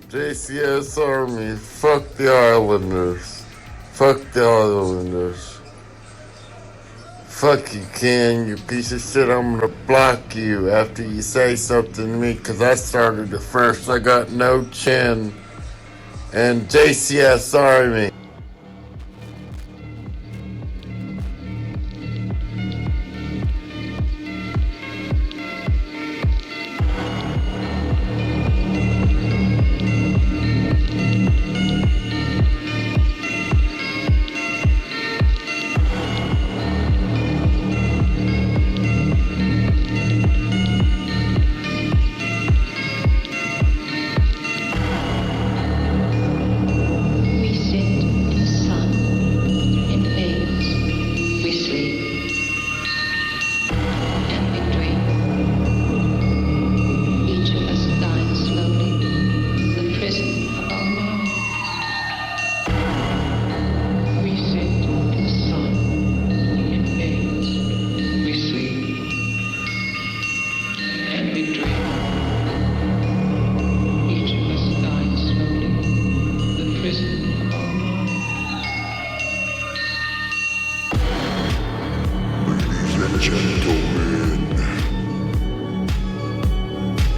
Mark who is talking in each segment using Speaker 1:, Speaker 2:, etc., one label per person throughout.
Speaker 1: JCS Army, fuck the Islanders. Fuck the Islanders. Fuck you, Ken, you piece of shit. I'm gonna block you after you say something to me, because I started it first. I got no chin. And JCS Army.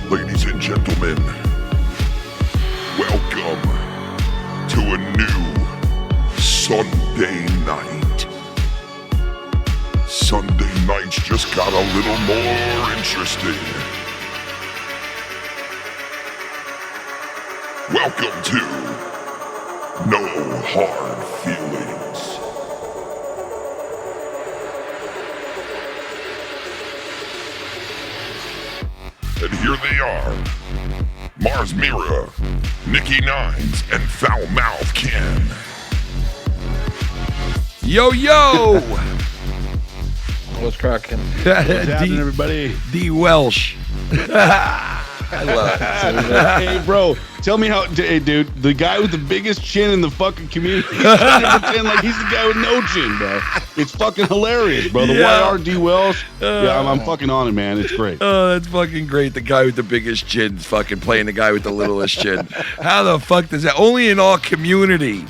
Speaker 2: Ladies and gentlemen, welcome to a new Sunday night. Sunday nights just got a little more interesting. Welcome to No Hard Feelings. And here they are, Marz, Mira, Nicky Nines, and Foul Mouth Ken.
Speaker 3: Yo, yo!
Speaker 4: What's cracking?
Speaker 5: What's happening, everybody?
Speaker 3: D. Welsh.
Speaker 4: I love it.
Speaker 5: Hey, bro, tell me how. Hey, dude, the guy with the biggest chin in the fucking community is trying to pretend like he's the guy with no chin, bro. It's fucking hilarious, bro. The
Speaker 3: Yeah.
Speaker 5: YRD Welsh. Yeah, I'm fucking on it, man. It's great.
Speaker 3: Oh, that's fucking great. The guy with the biggest chin's fucking playing the guy with the littlest chin. How the fuck does that? Only in our community.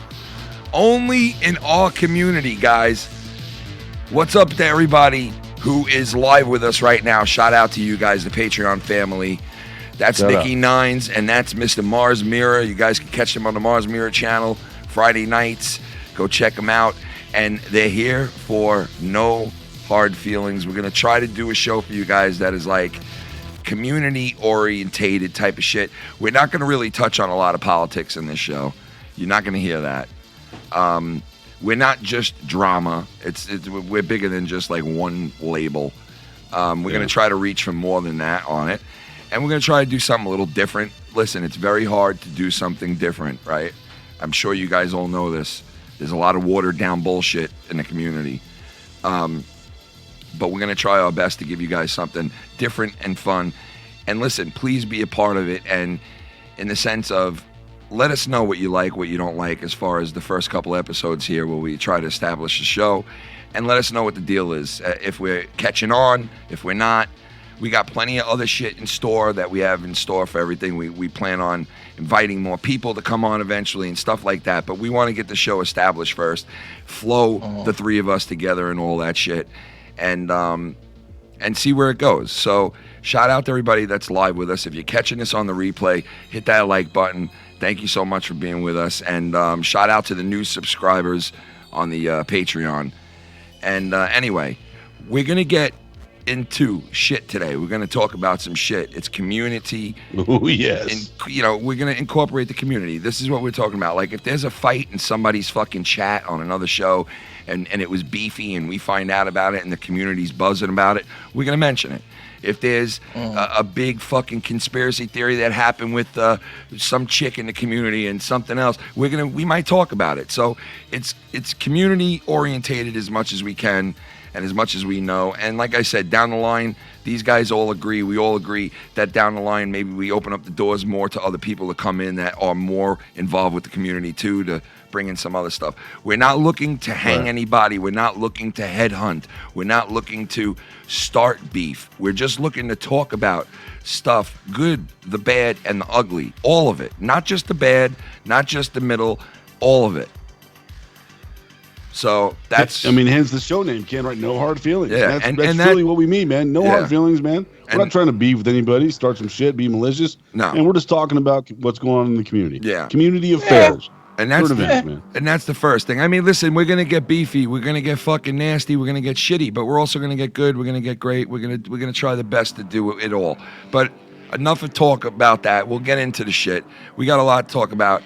Speaker 3: Only in our community, guys. What's up to everybody who is live with us right now? Shout out to you guys, the Patreon family. That's
Speaker 5: Shout
Speaker 3: Nicky
Speaker 5: out.
Speaker 3: Nines, and that's Mr. Marz Mira. You guys can catch them on the Marz Mira channel Friday nights. Go check them out. And they're here for No Hard Feelings. We're going to try to do a show for you guys that is like community-orientated type of shit. We're not going to really touch on a lot of politics in this show. You're not going to hear that. We're not just drama. We're bigger than just like one label. We're going to try to reach for more than that on it. And we're going to try to do something a little different. Listen, it's very hard to do something different, right? I'm sure you guys all know this. There's a lot of watered down bullshit in the community. But we're going to try our best to give you guys something different and fun. And listen, please be a part of it. And in the sense of, let us know what you like, what you don't like, as far as the first couple episodes here where we try to establish the show. And let us know what the deal is. If we're catching on, if we're not. We got plenty of other shit in store that we have in store for everything. We plan on inviting more people to come on eventually and stuff like that. But we want to get the show established first, flow the three of us together and all that shit, and see where it goes. So shout out to everybody that's live with us. If you're catching this on the replay, hit that like button. Thank you so much for being with us. And shout out to the new subscribers on the Patreon. And anyway, we're going to get into shit today. We're going to talk about some shit. It's community.
Speaker 5: Oh, yes.
Speaker 3: And, we're going to incorporate the community. This is what we're talking about. Like, if there's a fight in somebody's fucking chat on another show and it was beefy and we find out about it and the community's buzzing about it, we're going to mention it. If there's a big fucking conspiracy theory that happened with some chick in the community and something else, we might talk about it. So it's community orientated as much as we can. and as much as we know. And like I said, down the line, these guys all agree. We all agree that down the line, maybe we open up the doors more to other people to come in that are more involved with the community too, to bring in some other stuff. We're not looking to hang anybody. We're not looking to headhunt. We're not looking to start beef. We're just looking to talk about stuff, good, the bad, and the ugly. All of it. Not just the bad, not just the middle, all of it. So that's...
Speaker 5: I mean, hence the show name, Ken, right? No hard feelings.
Speaker 3: Yeah,
Speaker 5: that's really what we mean, man. No hard feelings, man. We're not trying to beef with anybody, start some shit, be malicious.
Speaker 3: No.
Speaker 5: And we're just talking about what's going on in the community.
Speaker 3: Yeah.
Speaker 5: Community affairs.
Speaker 3: And that's
Speaker 5: man.
Speaker 3: And that's the first thing. I mean, listen, we're gonna get beefy, we're gonna get fucking nasty, we're gonna get shitty, but we're also gonna get good, we're gonna get great, we're gonna try the best to do it all. But enough of talk about that. We'll get into the shit. We got a lot to talk about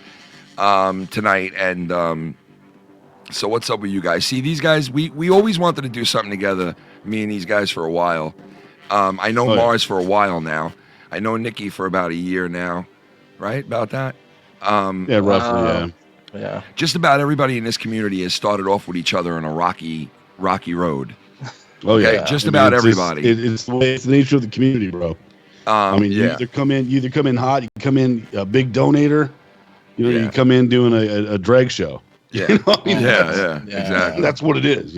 Speaker 3: tonight, and so what's up with you guys? See, these guys, we always wanted to do something together, me and these guys, for a while. I know Marz for a while now. I know Nicky for about a year now, right? About that?
Speaker 5: Yeah, roughly,
Speaker 4: Yeah.
Speaker 3: Just about everybody in this community has started off with each other on a rocky road.
Speaker 5: Oh, yeah.
Speaker 3: Okay? Just about everybody.
Speaker 5: It's the nature of the community, bro. I mean, you either come in hot, you come in a big donator, you come in doing a drag show.
Speaker 3: Yeah.
Speaker 5: You know? I mean,
Speaker 3: Exactly.
Speaker 5: That's what it is,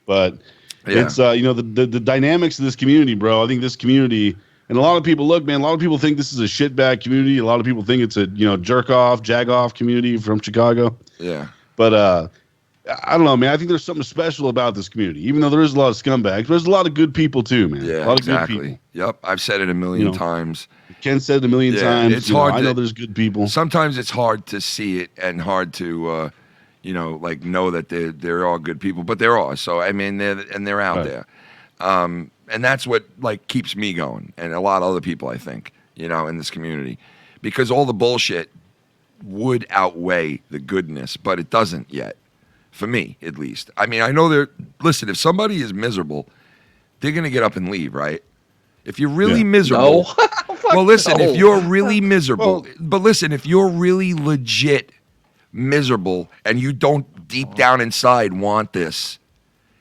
Speaker 5: But it's the dynamics of this community, bro. I think this community, and a lot of people look, man. A lot of people think this is a shitbag community. A lot of people think it's a jerk off, jag off community from Chicago.
Speaker 3: Yeah.
Speaker 5: But I don't know, man. I think there's something special about this community, even though there is a lot of scumbags. But there's a lot of good people too, man.
Speaker 3: Yeah,
Speaker 5: a lot
Speaker 3: exactly.
Speaker 5: of good people.
Speaker 3: Yep, I've said it a million times.
Speaker 5: Ken said it a million times.
Speaker 3: It's hard.
Speaker 5: I know there's good people.
Speaker 3: Sometimes it's hard to see it and hard to, know that they're all good people, but there are. So I mean, they're out there, and that's what keeps me going, and a lot of other people, I think, in this community, because all the bullshit would outweigh the goodness, but it doesn't yet, for me at least. I mean, I know listen, if somebody is miserable, they're gonna get up and leave, right? If you're really miserable, well, listen, if you're really miserable, but listen, if you're really legit miserable and you don't deep down inside want this,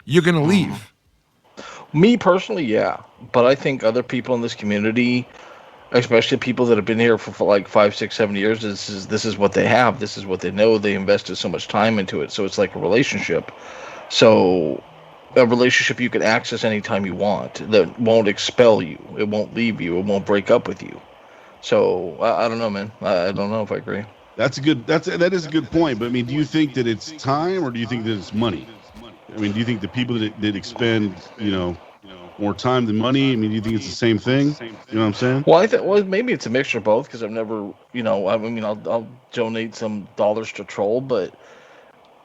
Speaker 3: you're going to leave.
Speaker 4: Me personally, yeah. But I think other people in this community, especially people that have been here for like 5, 6, 7 years, this is what they have. This is what they know. They invested so much time into it. So it's like a relationship. So a relationship you can access anytime you want that won't expel you. It won't leave you. It won't break up with you. So I don't know, man. I don't know if I agree.
Speaker 5: That is a good point. But I mean, do you think that it's time or do you think that it's money? I mean, do you think the people that expend, more time than money? I mean, do you think it's the same thing? You know what I'm saying?
Speaker 4: Well, maybe it's a mixture of both because I've never, I'll donate some dollars to troll, but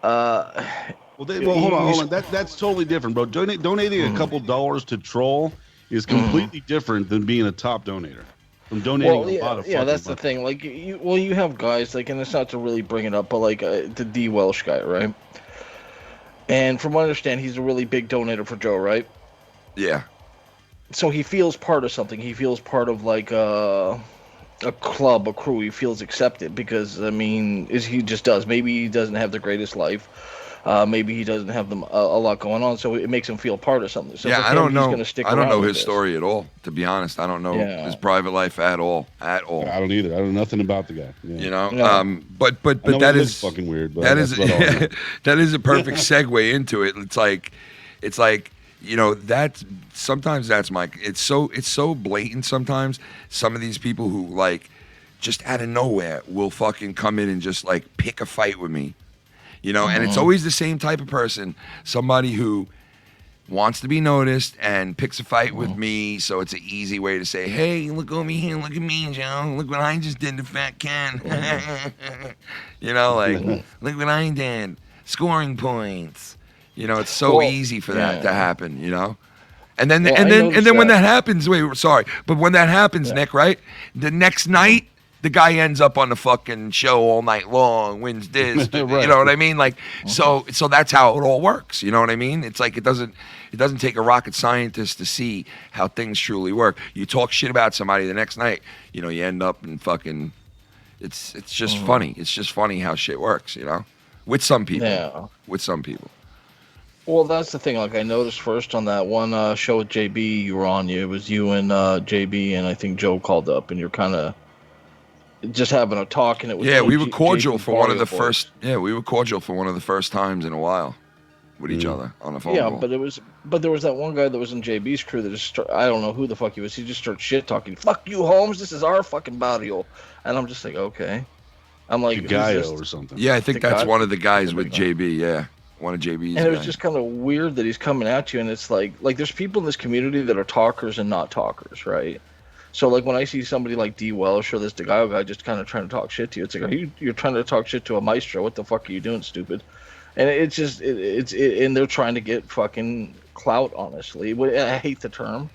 Speaker 5: hold on. That's totally different, bro. Donating a couple dollars to troll is completely different than being a top donator. From donating a lot of
Speaker 4: that's the thing. Like, you have guys and it's not to really bring it up, but the D Welsh guy, right? And from what I understand, he's a really big donator for Joe, right?
Speaker 3: Yeah.
Speaker 4: So he feels part of something. He feels part of a club, a crew. He feels accepted because he just does. Maybe he doesn't have the greatest life. Maybe he doesn't have a lot going on, so it makes him feel part of something. So
Speaker 3: I don't know. I don't know his
Speaker 4: this.
Speaker 3: story at all. To be honest, I don't know his private life at all.
Speaker 5: I don't either. I don't know nothing about the guy.
Speaker 3: Yeah. But that is
Speaker 5: fucking weird. But
Speaker 3: that is that is a perfect segue into it. It's like that. Sometimes that's my. It's so blatant. Sometimes some of these people who just out of nowhere will fucking come in and just pick a fight with me. And it's always the same type of person, somebody who wants to be noticed and picks a fight with me, so it's an easy way to say, hey, look over here, look at me, Joe, look what I just did to Fat Ken. Look what I did, scoring points. It's so easy for that to happen, And then when that happens, but when that happens, Nick, right, the next night, the guy ends up on the fucking show all night long, wins this, you know what I mean? So that's how it all works. You know what I mean? It's it doesn't take a rocket scientist to see how things truly work. You talk shit about somebody the next night, you end up in fucking. It's just funny. It's just funny how shit works, with some people. Yeah. With some people.
Speaker 4: Well, that's the thing. Like I noticed first on that one show with JB, you were on. It was you and JB, and I think Joe called up, and you're kind of just having a talk, and it was
Speaker 3: Yeah, we were
Speaker 4: J-
Speaker 3: cordial
Speaker 4: JB
Speaker 3: for one of the
Speaker 4: Barrio
Speaker 3: first.
Speaker 4: voice.
Speaker 3: Yeah, we were cordial for one of the first times in a while with each other on a phone
Speaker 4: Yeah,
Speaker 3: call.
Speaker 4: but there was that one guy that was in JB's crew that I don't know who the fuck he was. He just started shit talking. Fuck you, Holmes. This is our fucking barrio, and I'm just like, okay. I'm like, who's
Speaker 5: Gallo
Speaker 4: this?
Speaker 5: or something.
Speaker 3: Yeah, I think that's
Speaker 4: guy-
Speaker 3: one of the guys with JB. Yeah, one of JB's.
Speaker 4: And it was
Speaker 3: guys.
Speaker 4: just kind of weird that he's coming at you, and it's like there's people in this community that are talkers and not talkers, right? So like when I see somebody like D Welsh or this DeGio guy just kind of trying to talk shit to you, it's like, you're trying to talk shit to a maestro? What the fuck are you doing, stupid? And it's just and they're trying to get fucking clout, honestly. I hate the term,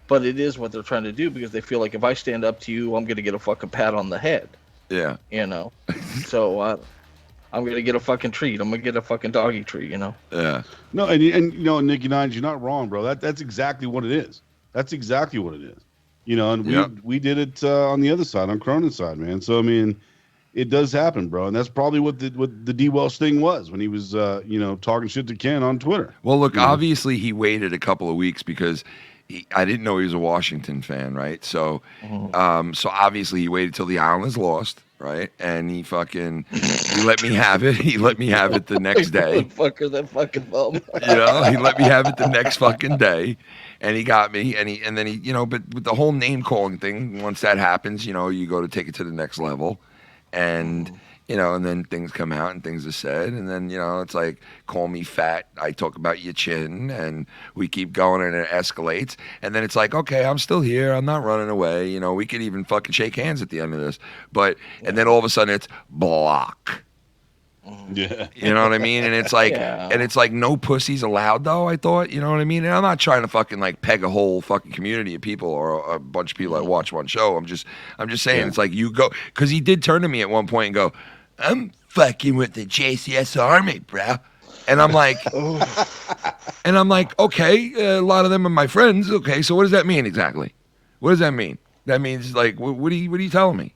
Speaker 4: but it is what they're trying to do because they feel like if I stand up to you, I'm gonna get a fucking pat on the head.
Speaker 3: Yeah.
Speaker 4: You know, so I'm gonna get a fucking treat. I'm gonna get a fucking doggy treat. You know.
Speaker 3: Yeah.
Speaker 5: No, and you know, Nicky Nines, you're not wrong, bro. That's exactly what it is. That's exactly what it is. You know, and we did it on the other side, on Cronin's side, man. So I mean, it does happen, bro, and that's probably what the D Welsh thing was when he was you know, talking shit to Ken on Twitter.
Speaker 3: Well, look, obviously he waited a couple of weeks because I didn't know he was a Washington fan, right? So, so obviously he waited till the Islanders lost, right? And he let me have it. He let me have it the next day.
Speaker 4: Fucker, that fucking bum.
Speaker 3: You know, he let me have it the next fucking day, and he got me. And then he, you know, but with the whole name calling thing, once that happens, you know, you go to take it to the next level, and. You know, and then things come out and things are said, and then, you know, it's like, call me fat, I talk about your chin, and we keep going and it escalates, and then it's like, okay, I'm still here, I'm not running away, you know, we could even fucking shake hands at the end of this, but, and then all of a sudden it's block.
Speaker 5: Yeah.
Speaker 3: You know what I mean? And it's like,
Speaker 4: Yeah.
Speaker 3: and it's like no pussies allowed though, I thought, you know what I mean? And I'm not trying to fucking like peg a whole fucking community of people or a bunch of people that watch one show. I'm just saying, it's like you go, because he did turn to me at one point and go, I'm fucking with the JCS Army, bro. And I'm like, okay, a lot of them are my friends. Okay, so what does that mean exactly? What does that mean? That means like, what are you telling me?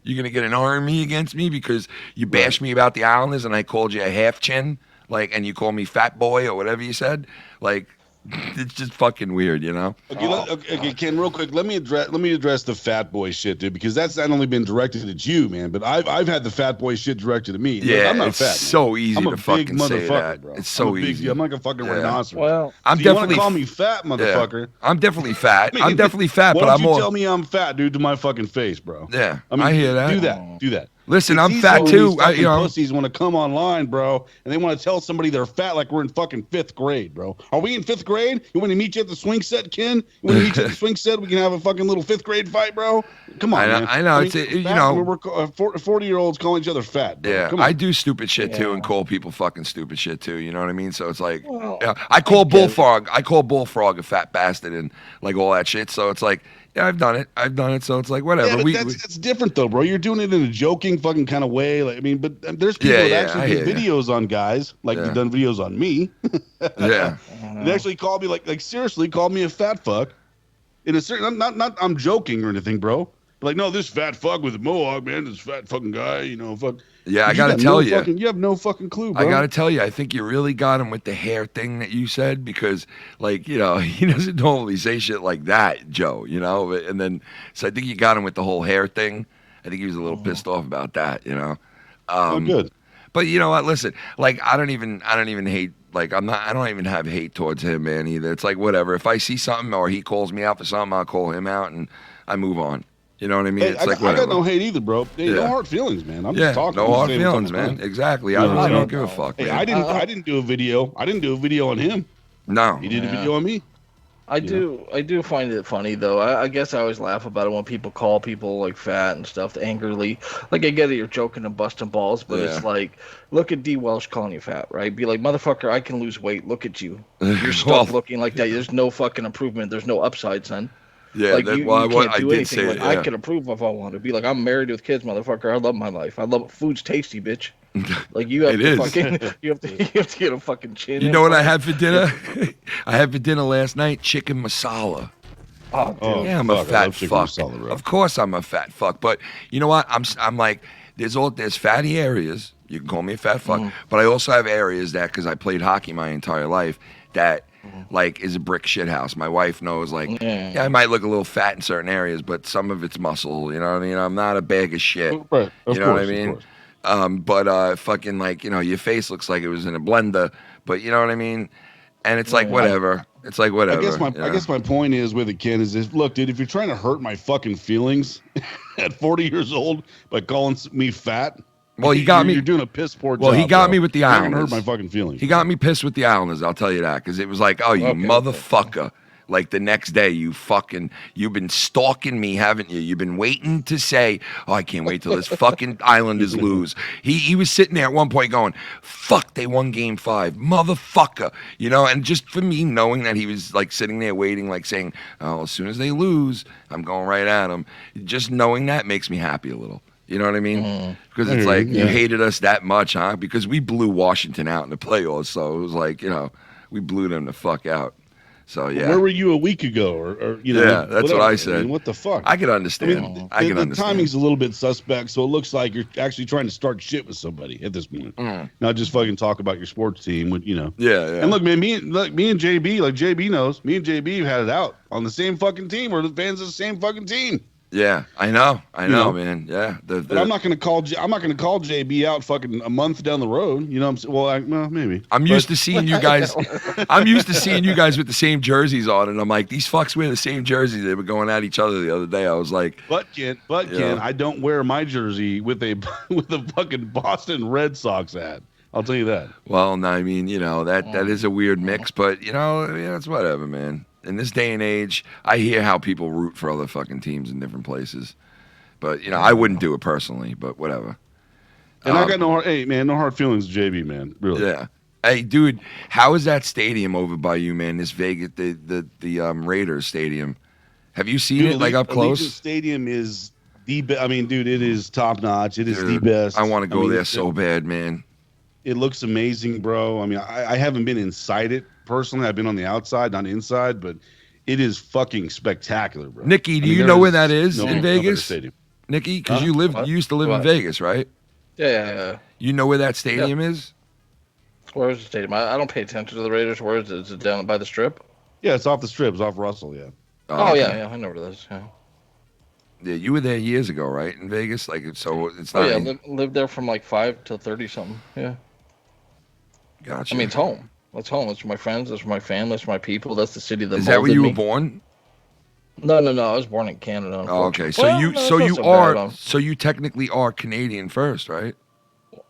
Speaker 3: You're gonna get an army against me because you bashed me about the Islanders and I called you a half chin, like, and you called me fat boy or whatever you said, like. It's just fucking weird, you know.
Speaker 5: Okay, Ken, real quick, let me address the fat boy shit, dude, because that's not only been directed at you, man, but I've had the fat boy shit directed at me.
Speaker 3: Yeah,
Speaker 5: Look, I'm not
Speaker 3: it's
Speaker 5: fat.
Speaker 3: so
Speaker 5: man.
Speaker 3: easy
Speaker 5: I'm a
Speaker 3: to
Speaker 5: big
Speaker 3: fucking say
Speaker 5: motherfucker,
Speaker 3: that.
Speaker 5: bro.
Speaker 3: It's so easy.
Speaker 5: I'm like a fucking rhinoceros.
Speaker 4: Well,
Speaker 3: I'm
Speaker 5: so you
Speaker 3: definitely
Speaker 5: want to call me fat, motherfucker?
Speaker 3: Yeah, I'm definitely fat.
Speaker 5: I mean,
Speaker 3: I'm definitely fat,
Speaker 5: why
Speaker 3: but
Speaker 5: don't
Speaker 3: I'm
Speaker 5: you
Speaker 3: more.
Speaker 5: tell me I'm fat, dude, to my fucking face, bro.
Speaker 3: Yeah,
Speaker 5: I mean,
Speaker 3: I hear that.
Speaker 5: Do that.
Speaker 3: Listen,
Speaker 5: It's
Speaker 3: I'm
Speaker 5: easy
Speaker 3: fat
Speaker 5: when
Speaker 3: too.
Speaker 5: these fucking
Speaker 3: You know,
Speaker 5: pussies want to come online, bro, and they want to tell somebody they're fat like we're in fucking 5th grade, bro. Are we in 5th grade? You want to meet you at the swing set, Ken? You want to meet you at the swing set? We can have a fucking little 5th grade fight, bro. Come on, man.
Speaker 3: I know.
Speaker 5: mean,
Speaker 3: It's you
Speaker 5: fat,
Speaker 3: know.
Speaker 5: we're 40-year-olds calling each other fat. Bro.
Speaker 3: Yeah,
Speaker 5: Come on.
Speaker 3: I do stupid shit too and call people fucking stupid shit too. You know what I mean? So it's like,
Speaker 4: Well,
Speaker 3: I call Bullfrog. I call Bullfrog a fat bastard and like all that shit. So it's like, yeah, I've done it. So it's like whatever.
Speaker 5: Yeah, but that's different though, bro. You're doing it in a joking fucking kind of way. Like, I mean, but there's people that actually do videos on guys, like you've done videos on me.
Speaker 3: Yeah.
Speaker 5: They actually called me like seriously called me a fat fuck. In a certain, not I'm joking or anything, bro. But like, no, this fat fuck with a mohawk, man, this fat fucking guy, you know, fuck.
Speaker 3: Yeah, I gotta tell you,
Speaker 5: you have no fucking clue, bro.
Speaker 3: I gotta tell you, I think you really got him with the hair thing that you said because, like, you know, he doesn't normally say shit like that, Joe. You know, and then so I think you got him with the whole hair thing. I think he was a little pissed off about that. You know.
Speaker 5: Oh, good.
Speaker 3: But you know what? Listen, like I don't even hate. Like I don't even have hate towards him, man. Either it's like whatever. If I see something or he calls me out for something, I'll call him out and I move on. You know what I mean?
Speaker 5: Hey,
Speaker 3: It's like
Speaker 5: I
Speaker 3: whatever.
Speaker 5: got no hate either, bro. Hey, no hard feelings, man. I'm just talking.
Speaker 3: no
Speaker 5: I'm
Speaker 3: hard
Speaker 5: just saying
Speaker 3: feelings,
Speaker 5: what's up,
Speaker 3: man. Exactly. I
Speaker 5: You know what
Speaker 3: really
Speaker 5: I'm
Speaker 3: don't give a fuck.
Speaker 5: Hey,
Speaker 3: Man.
Speaker 5: I didn't do a video. I didn't do a video on him.
Speaker 3: No.
Speaker 5: He did a video on me.
Speaker 4: I do find it funny though. I guess I always laugh about it when people call people like fat and stuff angrily. Like I get it, you're joking and busting balls, but it's like, look at D Welsh calling you fat, right? Be like, motherfucker, I can lose weight. Look at you. You're stuck looking like that. There's no fucking improvement. There's no upside, son.
Speaker 3: Yeah,
Speaker 4: like you can't
Speaker 3: I
Speaker 4: do
Speaker 3: did
Speaker 4: anything.
Speaker 3: say
Speaker 4: Like,
Speaker 3: it,
Speaker 4: I could improve if I want to. Be like, I'm married with kids, motherfucker. I love my life. I love food's tasty, bitch. Like you have
Speaker 3: It
Speaker 4: to
Speaker 3: is.
Speaker 4: fucking you have to get a fucking chin.
Speaker 3: You know what I had for dinner? I had for dinner last night chicken masala.
Speaker 4: Oh, dude.
Speaker 3: Yeah, I'm a fat
Speaker 5: chicken
Speaker 3: fuck.
Speaker 5: masala, bro.
Speaker 3: Of course, I'm a fat fuck. But you know what? I'm like, there's fatty areas. You can call me a fat fuck, but I also have areas that, because I played hockey my entire life, that like is a brick shit house. My wife knows, like, yeah, I might look a little fat in certain areas, but some of it's muscle. You know what I mean? I'm not a bag of shit.
Speaker 5: Right.
Speaker 3: You know what I mean? But fucking, like, you know, your face looks like it was in a blender, but you know what I mean? And it's like, whatever. It's like, whatever.
Speaker 5: I guess my point is with it, Ken, is this, look, dude, if you're trying to hurt my fucking feelings at 40 years old by calling me fat,
Speaker 3: well, he got me.
Speaker 5: You're doing a piss poor job.
Speaker 3: Well, he got
Speaker 5: bro.
Speaker 3: me with the
Speaker 5: You're
Speaker 3: Islanders.
Speaker 5: gonna hurt my fucking feelings.
Speaker 3: He got me pissed with the Islanders, I'll tell you that, because it was like, oh, you motherfucker. Like the next day, you've been stalking me, haven't you? You've been waiting to say, oh, I can't wait till this fucking Islanders lose. He was sitting there at one point going, fuck, they won game 5, motherfucker. You know, and just for me knowing that he was like sitting there waiting, like saying, oh, as soon as they lose, I'm going right at him. Just knowing that makes me happy a little. You know what I mean? Because it's like, you hated us that much, huh? Because we blew Washington out in the playoffs. So it was like, you know, we blew them the fuck out. So, yeah.
Speaker 5: Where were you a week ago? Or you know,
Speaker 3: yeah, that's
Speaker 5: whatever.
Speaker 3: what I said.
Speaker 5: I mean, what the fuck?
Speaker 3: I can understand.
Speaker 5: The timing's a little bit suspect, so it looks like you're actually trying to start shit with somebody at this point. Not just fucking talk about your sports team, you know.
Speaker 3: Yeah.
Speaker 5: And look, man, me and JB, like JB knows, me and JB had it out on the same fucking team. We're the fans of the same fucking team.
Speaker 3: Yeah, I know, man. Yeah,
Speaker 5: but I'm not gonna call JB out fucking a month down the road. You know, well, maybe.
Speaker 3: I'm used to seeing you guys. I'm used to seeing you guys with the same jerseys on, and I'm like, these fucks wear the same jerseys. They were going at each other the other day. I was like,
Speaker 5: Ken, I don't wear my jersey with a fucking Boston Red Sox ad. I'll tell you that.
Speaker 3: Well, no, I mean, you know, that is a weird mix, but you know, it's whatever, man. In this day and age, I hear how people root for other fucking teams in different places. But, you know, I wouldn't do it personally, but whatever.
Speaker 5: And I got no hard feelings, JB, man. Really.
Speaker 3: Yeah. Hey, dude, how is that stadium over by you, man? This Vegas, the Raiders stadium. Have you seen it, like, up close?
Speaker 5: Allegiant Stadium is the best. I mean, dude, it is top notch. It is the best.
Speaker 3: I want to go there so bad, man.
Speaker 5: It looks amazing, bro. I mean, I haven't been inside it. Personally, I've been on the outside, not inside, but it is fucking spectacular, bro.
Speaker 3: Nikki, do you know where that is in Vegas? Nikki, because you used to live in Vegas, right?
Speaker 4: Yeah.
Speaker 3: You know where that stadium is?
Speaker 4: Where is the stadium? I don't pay attention to the Raiders. Where is it? Is it down by the Strip?
Speaker 5: Yeah, it's off the Strip. It's off Russell, yeah.
Speaker 4: Oh, okay. yeah. I know where that is, yeah.
Speaker 3: Yeah, you were there years ago, right, in Vegas? Like, so it's not...
Speaker 4: Oh, yeah, lived there from like 5 till 30-something, yeah.
Speaker 3: Gotcha.
Speaker 4: I mean, it's home. It's home. It's for my friends. It's for my family. It's for my people. That's the city that
Speaker 3: Is that where you were born?
Speaker 4: No. I was born in Canada.
Speaker 3: Oh, okay. So you technically are Canadian first, right?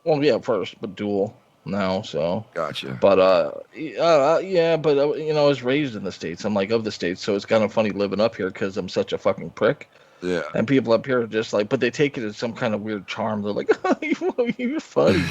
Speaker 4: Well, yeah, first, but dual now. So.
Speaker 3: Gotcha.
Speaker 4: But yeah, but you know, I was raised in the States. I'm like of the States, so it's kind of funny living up here because I'm such a fucking prick.
Speaker 3: Yeah.
Speaker 4: And people up here are just like, but they take it as some kind of weird charm. They're like, oh, you're funny.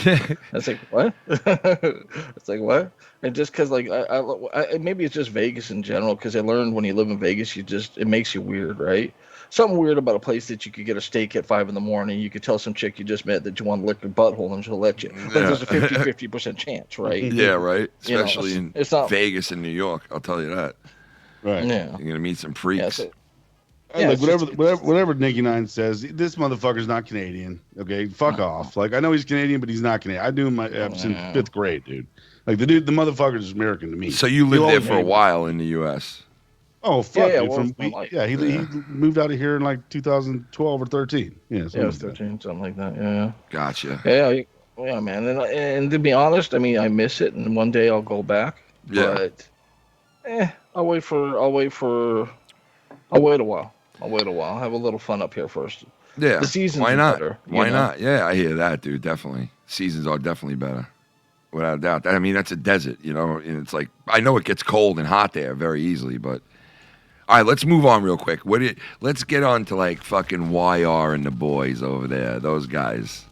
Speaker 4: It's like, what? It's like, what? And just because, like, I maybe it's just Vegas in general, because I learned when you live in Vegas, it makes you weird, right? Something weird about a place that you could get a steak at 5 a.m. You could tell some chick you just met that you want to lick her butthole and she'll let you. But there's a 50% chance, right?
Speaker 3: Yeah, right. Especially
Speaker 4: it's not
Speaker 3: Vegas and New York, I'll tell you that.
Speaker 5: Right.
Speaker 4: Yeah.
Speaker 3: You're going to meet some freaks.
Speaker 5: Yeah, like whatever Nicky Nine says, this motherfucker's not Canadian. Okay, fuck off. Like, I know he's Canadian, but he's not Canadian. I knew him since 5th grade, dude. Like, the motherfucker's American to me.
Speaker 3: So you lived there for a while in the U.S.
Speaker 5: Oh fuck! Yeah, he moved out of here in like 2012 or 13. Yeah,
Speaker 4: it was 13, something like that. Yeah.
Speaker 3: Gotcha.
Speaker 4: Yeah, man. And to be honest, I mean, I miss it, and one day I'll go back.
Speaker 3: Yeah.
Speaker 4: But I'll wait a while. I'll have a little fun up here first.
Speaker 3: Yeah.
Speaker 4: The season's
Speaker 3: Why not?
Speaker 4: better.
Speaker 3: Why not? Yeah, I hear that, dude. Definitely. Seasons are definitely better. Without a doubt. I mean, that's a desert, you know. And it's like, I know it gets cold and hot there very easily, but all right, let's move on real quick. Let's get on to like fucking YR and the boys over there, those guys.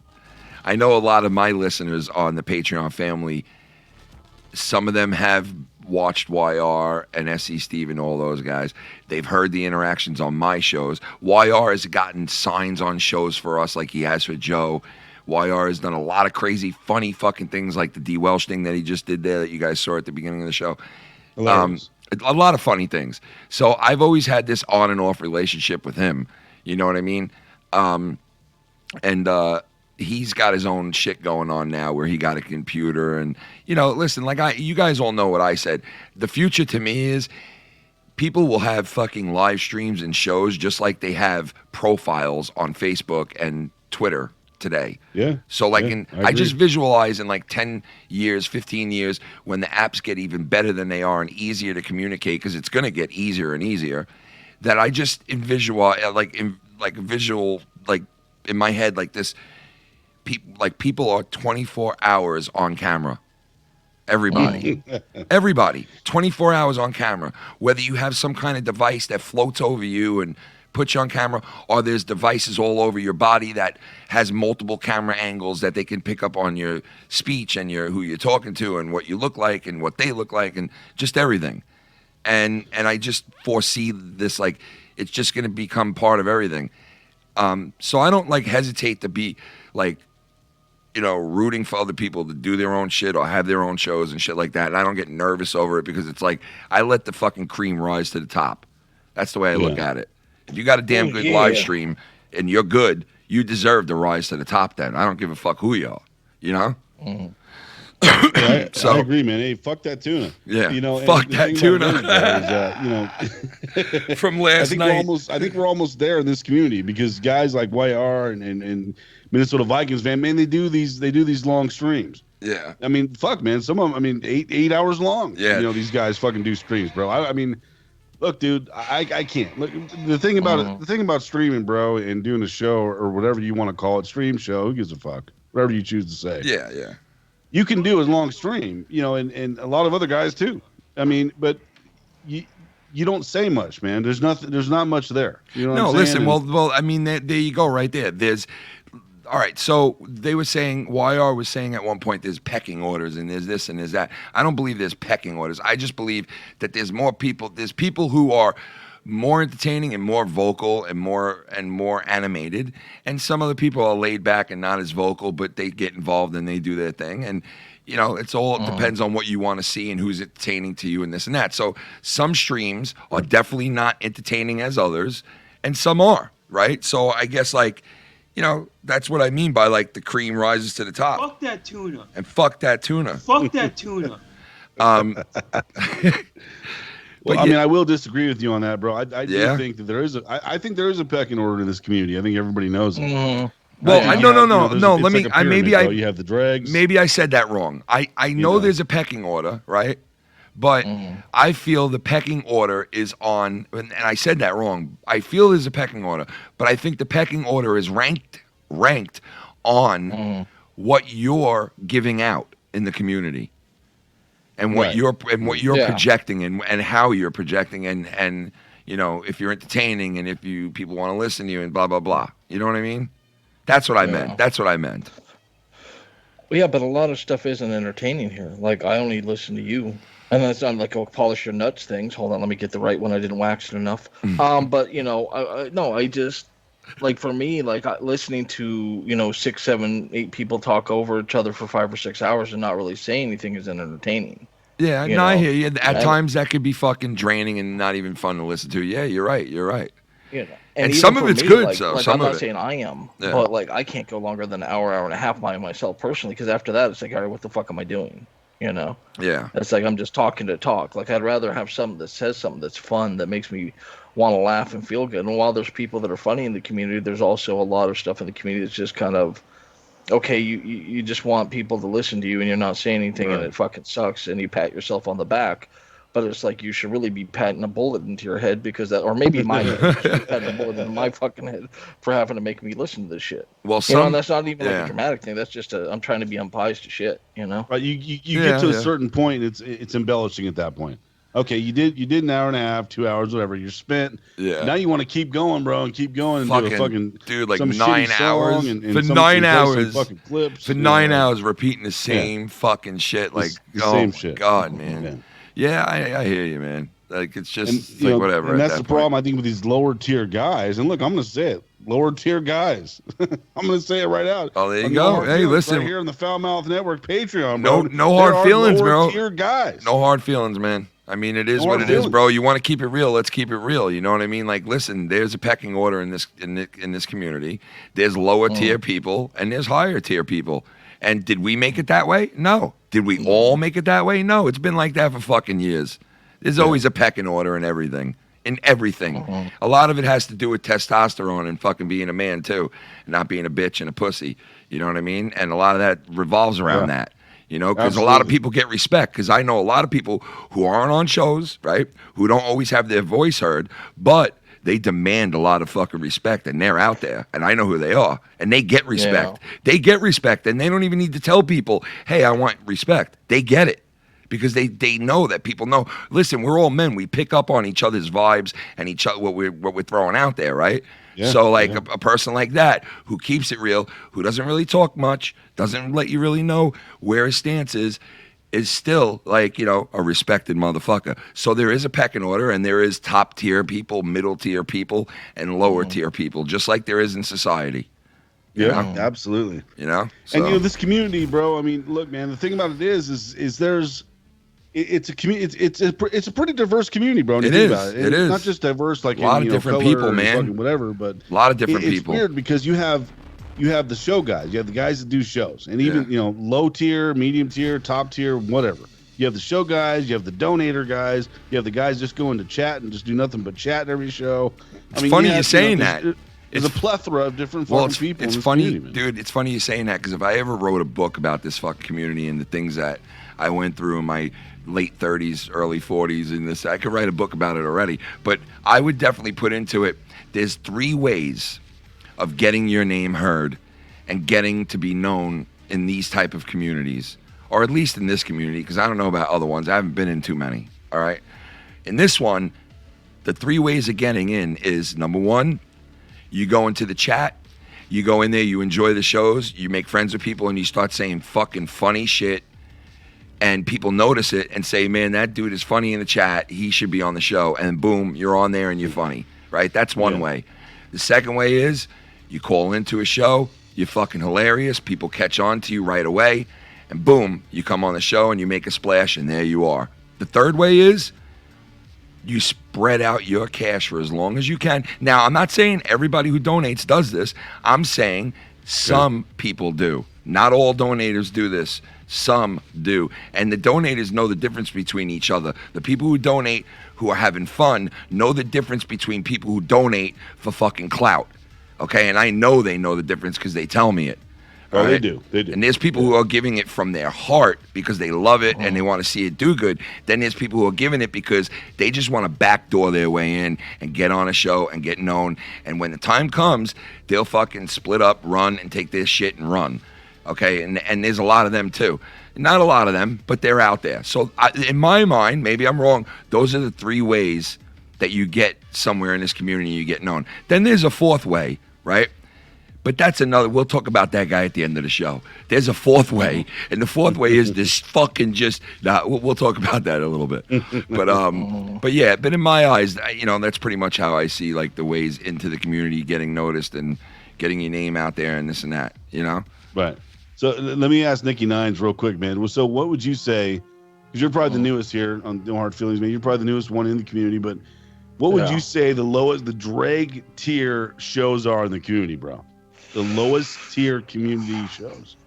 Speaker 3: I know a lot of my listeners on the Patreon family, some of them have watched YR and SC Steve and all those guys. They've heard the interactions on my shows. YR has gotten signs on shows for us like he has for Joe. YR has done a lot of crazy, funny fucking things like the D. Welsh thing that he just did there that you guys saw at the beginning of the show. A lot of funny things. So I've always had this on and off relationship with him. You know what I mean? he's got his own shit going on now where he got a computer and, listen, like you guys all know what I said. The future to me is people will have fucking live streams and shows just like they have profiles on Facebook and Twitter today.
Speaker 5: Yeah.
Speaker 3: So like I
Speaker 5: agree.
Speaker 3: just visualize in like 10 years, 15 years when the apps get even better than they are and easier to communicate because it's going to get easier and easier, that I just visual like in my head like this. People are 24 hours on camera. Everybody. Everybody. 24 hours on camera. Whether you have some kind of device that floats over you and puts you on camera, or there's devices all over your body that has multiple camera angles that they can pick up on your speech and who you're talking to and what you look like and what they look like and just everything. And I just foresee this like it's just going to become part of everything. So I don't like hesitate to be like, rooting for other people to do their own shit or have their own shows and shit like that. And I don't get nervous over it because it's like I let the fucking cream rise to the top. That's the way I look at it. If you got a damn good live stream and you're good, you deserve to rise to the top then. I don't give a fuck who you are,
Speaker 5: Yeah, I agree, man. Hey, fuck that tuna.
Speaker 3: Yeah,
Speaker 5: fuck
Speaker 3: that tuna.
Speaker 5: Is,
Speaker 3: From last night.
Speaker 5: I think we're almost there in this community because guys like YR and Minnesota Vikings, man, they do these long streams.
Speaker 3: Yeah.
Speaker 5: I mean, fuck, man. Some of them, 8 hours long.
Speaker 3: Yeah.
Speaker 5: These guys fucking do streams, bro. I mean, look, dude, I can't. Look, the thing about streaming, bro, and doing a show or whatever you want to call it, stream show, who gives a fuck? Whatever you choose to say.
Speaker 3: Yeah, yeah.
Speaker 5: You can do a long stream, and a lot of other guys too. I mean, but you don't say much, man. There's not much there. You know what I'm saying?
Speaker 3: Listen, well, I mean, there you go, right there. All right, so they were saying, YR was saying at one point there's pecking orders and there's this and there's that. I don't believe there's pecking orders. I just believe that there's people who are more entertaining and more vocal and more animated, and some other people are laid back and not as vocal, but they get involved and they do their thing. And it's all depends on what you want to see and who's entertaining to you and this and that. So some streams are definitely not entertaining as others, and some are, right? So I guess that's what I mean by like the cream rises to the top.
Speaker 6: Fuck that tuna.
Speaker 3: And fuck that tuna.
Speaker 6: Fuck that tuna.
Speaker 5: Well, I mean, I will disagree with you on that, bro. I do think that I think there is a pecking order in this community. I think everybody knows it.
Speaker 3: Mm. Well, no. Let me.
Speaker 5: You have the dregs.
Speaker 3: Maybe I said that wrong. I know there's a pecking order, right? But I feel the pecking order is on, and I said that wrong. I feel there's a pecking order, but I think the pecking order is ranked on what you're giving out in the community. And what you're projecting and how you're projecting and if you're entertaining and if people want to listen to you and blah blah blah. You know what I mean? That's what I meant. That's what I meant.
Speaker 4: Well, yeah, but a lot of stuff isn't entertaining here. Like I only listen to you, and that's not like a polish your nuts things. Hold on, let me get the right one. I didn't wax it enough. But I just like for me, like listening to 6, 7, 8 people talk over each other for 5 or 6 hours and not really say anything isn't entertaining.
Speaker 3: Yeah, I hear you. At times that could be fucking draining and not even fun to listen to. Yeah, you're right. And some of it's good, so
Speaker 4: I'm not saying I am, but like I can't go longer than an hour and a half by myself personally, because after that it's like, all right, what the fuck am I doing? Yeah. It's like I'm just talking to talk. Like I'd rather have something that says something that's fun, that makes me want to laugh and feel good. And while there's people that are funny in the community, there's also a lot of stuff in the community that's just kind of, okay, you just want people to listen to you and you're not saying anything, and it fucking sucks, and you pat yourself on the back. But it's like you should really be patting a bullet into your head because that, or maybe my head, you should be patting a bullet into my fucking head for having to make me listen to this shit.
Speaker 3: Well,
Speaker 4: and that's not even like a dramatic thing. That's just I'm trying to be unbiased to shit,
Speaker 5: Right, you get to a certain point, it's embellishing at that point. Okay, you did an hour and a half, 2 hours, whatever. You're spent. Yeah. Now you want to keep going, bro, and keep going and do a fucking
Speaker 3: dude, like
Speaker 5: some
Speaker 3: 9 hours
Speaker 5: and
Speaker 3: for 9 hours,
Speaker 5: fucking clips,
Speaker 3: for 9 hours repeating the same fucking shit, like
Speaker 5: the same shit.
Speaker 3: God, man. Yeah, I hear you, man. Like it's just whatever.
Speaker 5: And that's the problem I think with these lower tier guys. And look, I'm gonna say it, lower tier guys. I'm gonna say it right out.
Speaker 3: Oh, there you go. Hey, listen,
Speaker 5: right here on the Foul Mouth Network Patreon, bro.
Speaker 3: No hard feelings, bro.
Speaker 5: Tier guys.
Speaker 3: No hard feelings, man. I mean, it is
Speaker 5: No
Speaker 3: what
Speaker 5: hard
Speaker 3: it is,
Speaker 5: feelings.
Speaker 3: bro. You want to keep it real? Let's keep it real. You know what I mean? Like, listen, there's a pecking order in this community. There's lower tier people and there's higher tier people. And did we make it that way? No. Did we all make it that way? No. It's been like that for fucking years. There's always a pecking order in everything. In everything. A lot of it has to do with testosterone and fucking being a man too, and not being a bitch and a pussy. You know what I mean? And a lot of that revolves around that. You know, because a lot of people get respect. Because I know a lot of people who aren't on shows, right? Who don't always have their voice heard, but they demand a lot of fucking respect, and they're out there, and I know who they are, and they get respect.
Speaker 4: Yeah.
Speaker 3: They get respect, and they don't even need to tell people, "Hey, I want respect." They get it because they know that people know. Listen, we're all men. We pick up on each other's vibes and each other what we're throwing out there, right?
Speaker 5: Yeah,
Speaker 3: So like a person like that who keeps it real, who doesn't really talk much, doesn't let you really know where his stance is still like, you know, a respected motherfucker. So there is a pecking order, and there is top tier people, middle tier people, and lower tier people, just like there is in society.
Speaker 5: Yeah, absolutely.
Speaker 3: You know?
Speaker 5: And you know, this community, bro. I mean, look, man. The thing about it is there's. It's a community. It's a pretty diverse community, bro.
Speaker 3: It is. It is
Speaker 5: not just diverse like
Speaker 3: a lot of different people, man.
Speaker 5: Fucking whatever, but
Speaker 3: a lot of different
Speaker 5: it's
Speaker 3: people.
Speaker 5: It's weird because you have the show guys, you have the guys that do shows, and even you know, low tier, medium tier, top tier, whatever. You have the show guys, you have the donator guys, you have the guys just going to chat and just do nothing but chat every show.
Speaker 3: It's funny you're saying that.
Speaker 5: There's a plethora of different fucking people.
Speaker 3: It's funny, dude. It's funny you saying that because if I ever wrote a book about this fucking community and the things that I went through in my late 30s, early 40s, and this, I could write a book about it already. But I would definitely put into it. There's 3 ways of getting your name heard and getting to be known in these type of communities, or at least in this community, because I don't know about other ones. I haven't been in too many. All right. In this one, the 3 ways of getting in is, number 1, you go into the chat, you go in there, you enjoy the shows, you make friends with people, and you start saying fucking funny shit, and people notice it and say, man, that dude is funny in the chat, he should be on the show, and boom, you're on there and you're funny, right? That's one way. The second way is you call into a show, you're fucking hilarious, people catch on to you right away, and boom, you come on the show and you make a splash, and there you are. The third way is you spread out your cash for as long as you can. Now, I'm not saying everybody who donates does this. I'm saying some people do. Not all donators do this. Some do. And the donators know the difference between each other. The people who donate, who are having fun, know the difference between people who donate for fucking clout. Okay? And I know they know the difference because they tell me it.
Speaker 5: Oh, right? They do.
Speaker 3: And there's people who are giving it from their heart because they love it and they want to see it do good. Then there's people who are giving it because they just want to backdoor their way in and get on a show and get known. And when the time comes, they'll fucking split up, run, and take their shit and run. Okay? And there's a lot of them too. Not a lot of them, but they're out there. So in my mind, maybe I'm wrong, those are the 3 ways that you get somewhere in this community and you get known. Then there's a 4th way, right? But that's another, we'll talk about that guy at the end of the show. There's a 4th way, and the 4th way is this fucking just, we'll talk about that a little bit. But yeah, but in my eyes, you know, that's pretty much how I see like the ways into the community, getting noticed and getting your name out there and this and that, you know?
Speaker 5: Right. So let me ask Nicky Nines real quick, man. So what would you say, because you're probably the newest here on No Hard Feelings, man. You're probably the newest one in the community, but what would you say the drag tier shows are in the community, bro? The lowest tier community shows.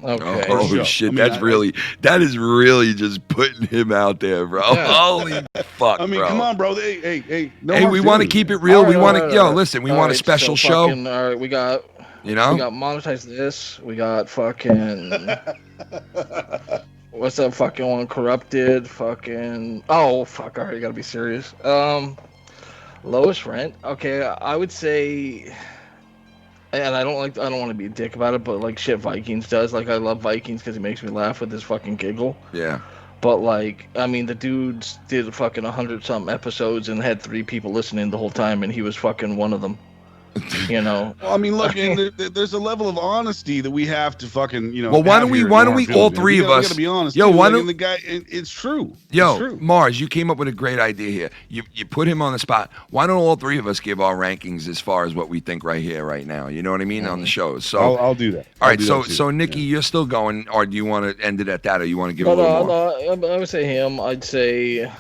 Speaker 4: Okay.
Speaker 3: Oh shit, that is really just putting him out there, bro. Yeah. Holy fuck,
Speaker 5: I mean,
Speaker 3: bro.
Speaker 5: Come on, bro. Hey,
Speaker 3: we want to keep it real. We want to, listen, we want a special show.
Speaker 4: All right, we got, we got monetize this. We got fucking, what's that fucking one? Corrupted, fucking, oh, fuck, all right, you gotta be serious. Lowest rent. Okay, I would say, and I don't want to be a dick about it, but like shit Vikings does. Like I love Vikings because he makes me laugh with his fucking giggle.
Speaker 3: Yeah.
Speaker 4: But like, I mean, the dudes did fucking 100-something episodes and had 3 people listening the whole time, and he was fucking one of them. You know.
Speaker 5: Well, I mean, look, and there's a level of honesty that we have to fucking,
Speaker 3: Well, why don't we all three of us?
Speaker 5: We gotta be honest.
Speaker 3: Yo,
Speaker 5: too.
Speaker 3: why
Speaker 5: Like,
Speaker 3: don't
Speaker 5: and the guy? It's true.
Speaker 3: Yo,
Speaker 5: it's true.
Speaker 3: Marz, you came up with a great idea here. You put him on the spot. Why don't all three of us give our rankings as far as what we think right here, right now? You know what I mean on the shows. So
Speaker 5: I'll do that.
Speaker 3: All right, so Nikki, you're still going, or do you want to end it at that, or you want to give a little more?
Speaker 4: No, I would say him. I'd say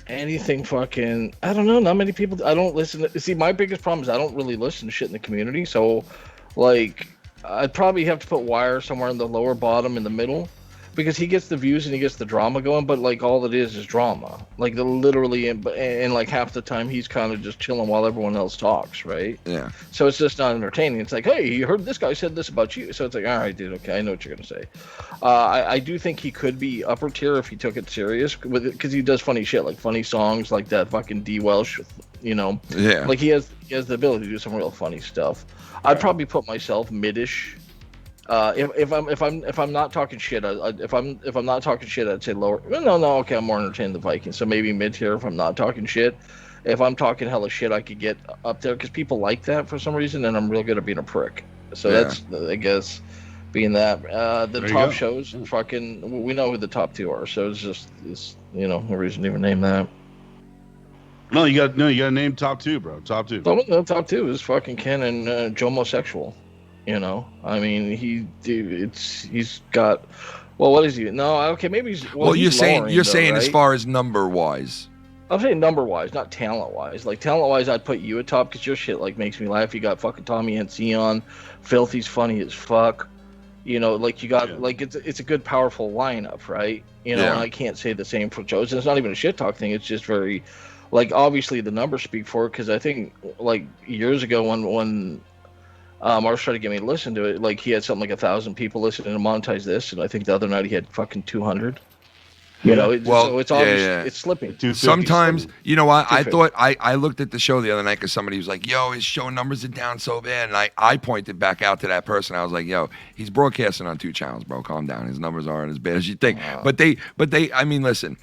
Speaker 4: anything fucking. I don't know. Not many people. I don't listen. See, my biggest problem is I don't really listen to shit in the community. So, like, I'd probably have to put Wire somewhere in the lower bottom in the middle, because he gets the views and he gets the drama going. But like, all it is drama. Like, literally, and like half the time he's kind of just chilling while everyone else talks, right?
Speaker 3: Yeah.
Speaker 4: So it's just not entertaining. It's like, hey, you heard this guy said this about you. So it's like, all right, dude, okay, I know what you're gonna say. I do think he could be upper tier if he took it serious with it, because he does funny shit, like funny songs, like that fucking D Welsh, you know.
Speaker 3: Yeah.
Speaker 4: Like he has the ability to do some real funny stuff. I'd probably put myself midish. If I'm not talking shit, if I'm not talking shit, I'd say lower. No, okay, I'm more entertained than the Vikings, so maybe mid tier if I'm not talking shit. If I'm talking hella shit, I could get up there because people like that for some reason, and I'm real good at being a prick. So that's, I guess, being that. The top shows, fucking, we know who the top two are, so it's no reason to even name that.
Speaker 5: No, you got to name top two, bro. Top two.
Speaker 4: The top two is fucking Ken and Jomosexual. You know, I mean, he's got. Well, what is he? No, okay, maybe he's. Well,
Speaker 3: you're saying
Speaker 4: right?
Speaker 3: As far as number wise.
Speaker 4: I'm saying number wise, not talent wise. Like talent wise, I'd put you at top because your shit like makes me laugh. You got fucking Tommy and Sion, Filthy's funny as fuck. You know, like you got like it's a good powerful lineup, right? You know, and I can't say the same for shows. It's not even a shit talk thing. It's just very, like, obviously the numbers speak for it, because I think like years ago when Marz tried to get me to listen to it, like he had something like 1,000 people listening to Monetize This, and I think the other night he had fucking 200. You know, so it's obvious it's slipping.
Speaker 3: Sometimes, you know what? I thought I looked at the show the other night because somebody was like, "Yo, his show numbers are down so bad," and I pointed back out to that person. I was like, "Yo, he's broadcasting on 2 channels, bro. Calm down. His numbers aren't as bad as you think." But they, I mean, listen,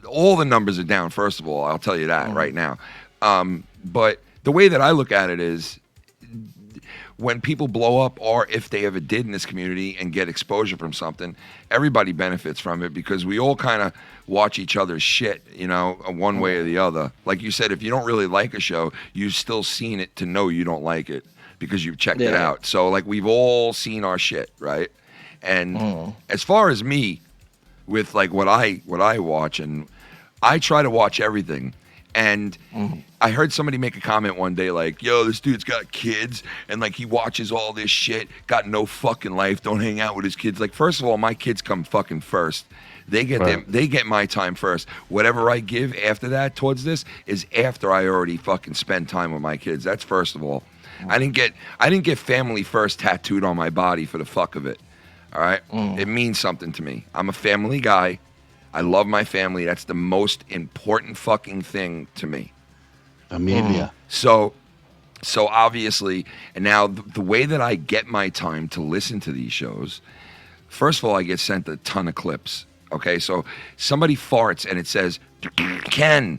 Speaker 3: all the numbers are down. First of all, I'll tell you that right now. But the way that I look at it is, when people blow up, or if they ever did in this community and get exposure from something, everybody benefits from it, because we all kind of watch each other's shit, you know, one way or the other. Like you said, if you don't really like a show, you've still seen it to know you don't like it because you've checked it out. So like, we've all seen our shit, right? And as far as me, with like what I watch, and I try to watch everything. And I heard somebody make a comment one day like, "Yo, this dude's got kids, and like he watches all this shit, got no fucking life, don't hang out with his kids." Like, first of all, my kids come fucking first. They get my time first. Whatever I give after that towards this is after I already fucking spend time with my kids. That's first of all. I didn't get family first tattooed on my body for the fuck of it. All right? It means something to me. I'm a family guy. I love my family. That's the most important fucking thing to me.
Speaker 5: Amelia.
Speaker 3: So obviously, and now the way that I get my time to listen to these shows, first of all, I get sent a ton of clips. Okay, so somebody farts and it says, "Ken,"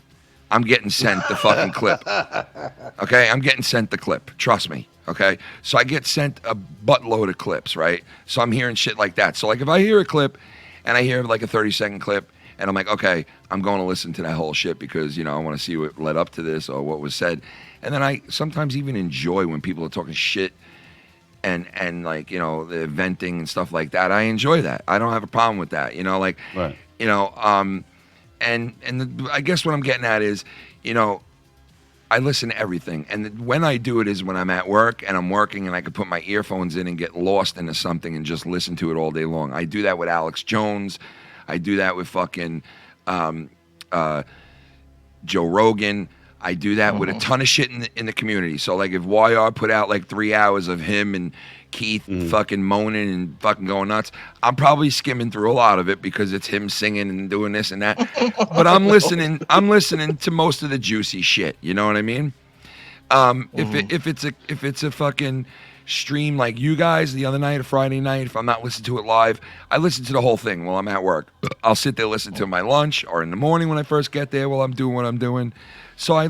Speaker 3: I'm getting sent the fucking clip. Okay, I'm getting sent the clip. Trust me. Okay, so I get sent a buttload of clips, right? So I'm hearing shit like that. So like, if I hear a clip, and I hear like a 30-second clip, and I'm like, okay, I'm going to listen to that whole shit because, you know, I want to see what led up to this or what was said. And then I sometimes even enjoy when people are talking shit and like, you know, the venting and stuff like that. I enjoy that. I don't have a problem with that, you know, like, you know, I guess what I'm getting at is, you know, I listen to everything. And when I do it is when I'm at work and I'm working and I can put my earphones in and get lost into something and just listen to it all day long. I do that with Alex Jones. I do that with fucking Joe Rogan. I do that with a ton of shit in the community. So like, if YR put out like 3 hours of him and Keith fucking moaning and fucking going nuts, I'm probably skimming through a lot of it because it's him singing and doing this and that. But I'm listening to most of the juicy shit. You know what I mean? If it's a fucking stream like you guys the other night, a Friday night, if I'm not listening to it live, I listen to the whole thing while I'm at work. I'll sit there, listen to my lunch, or in the morning when I first get there while I'm doing what I'm doing. So I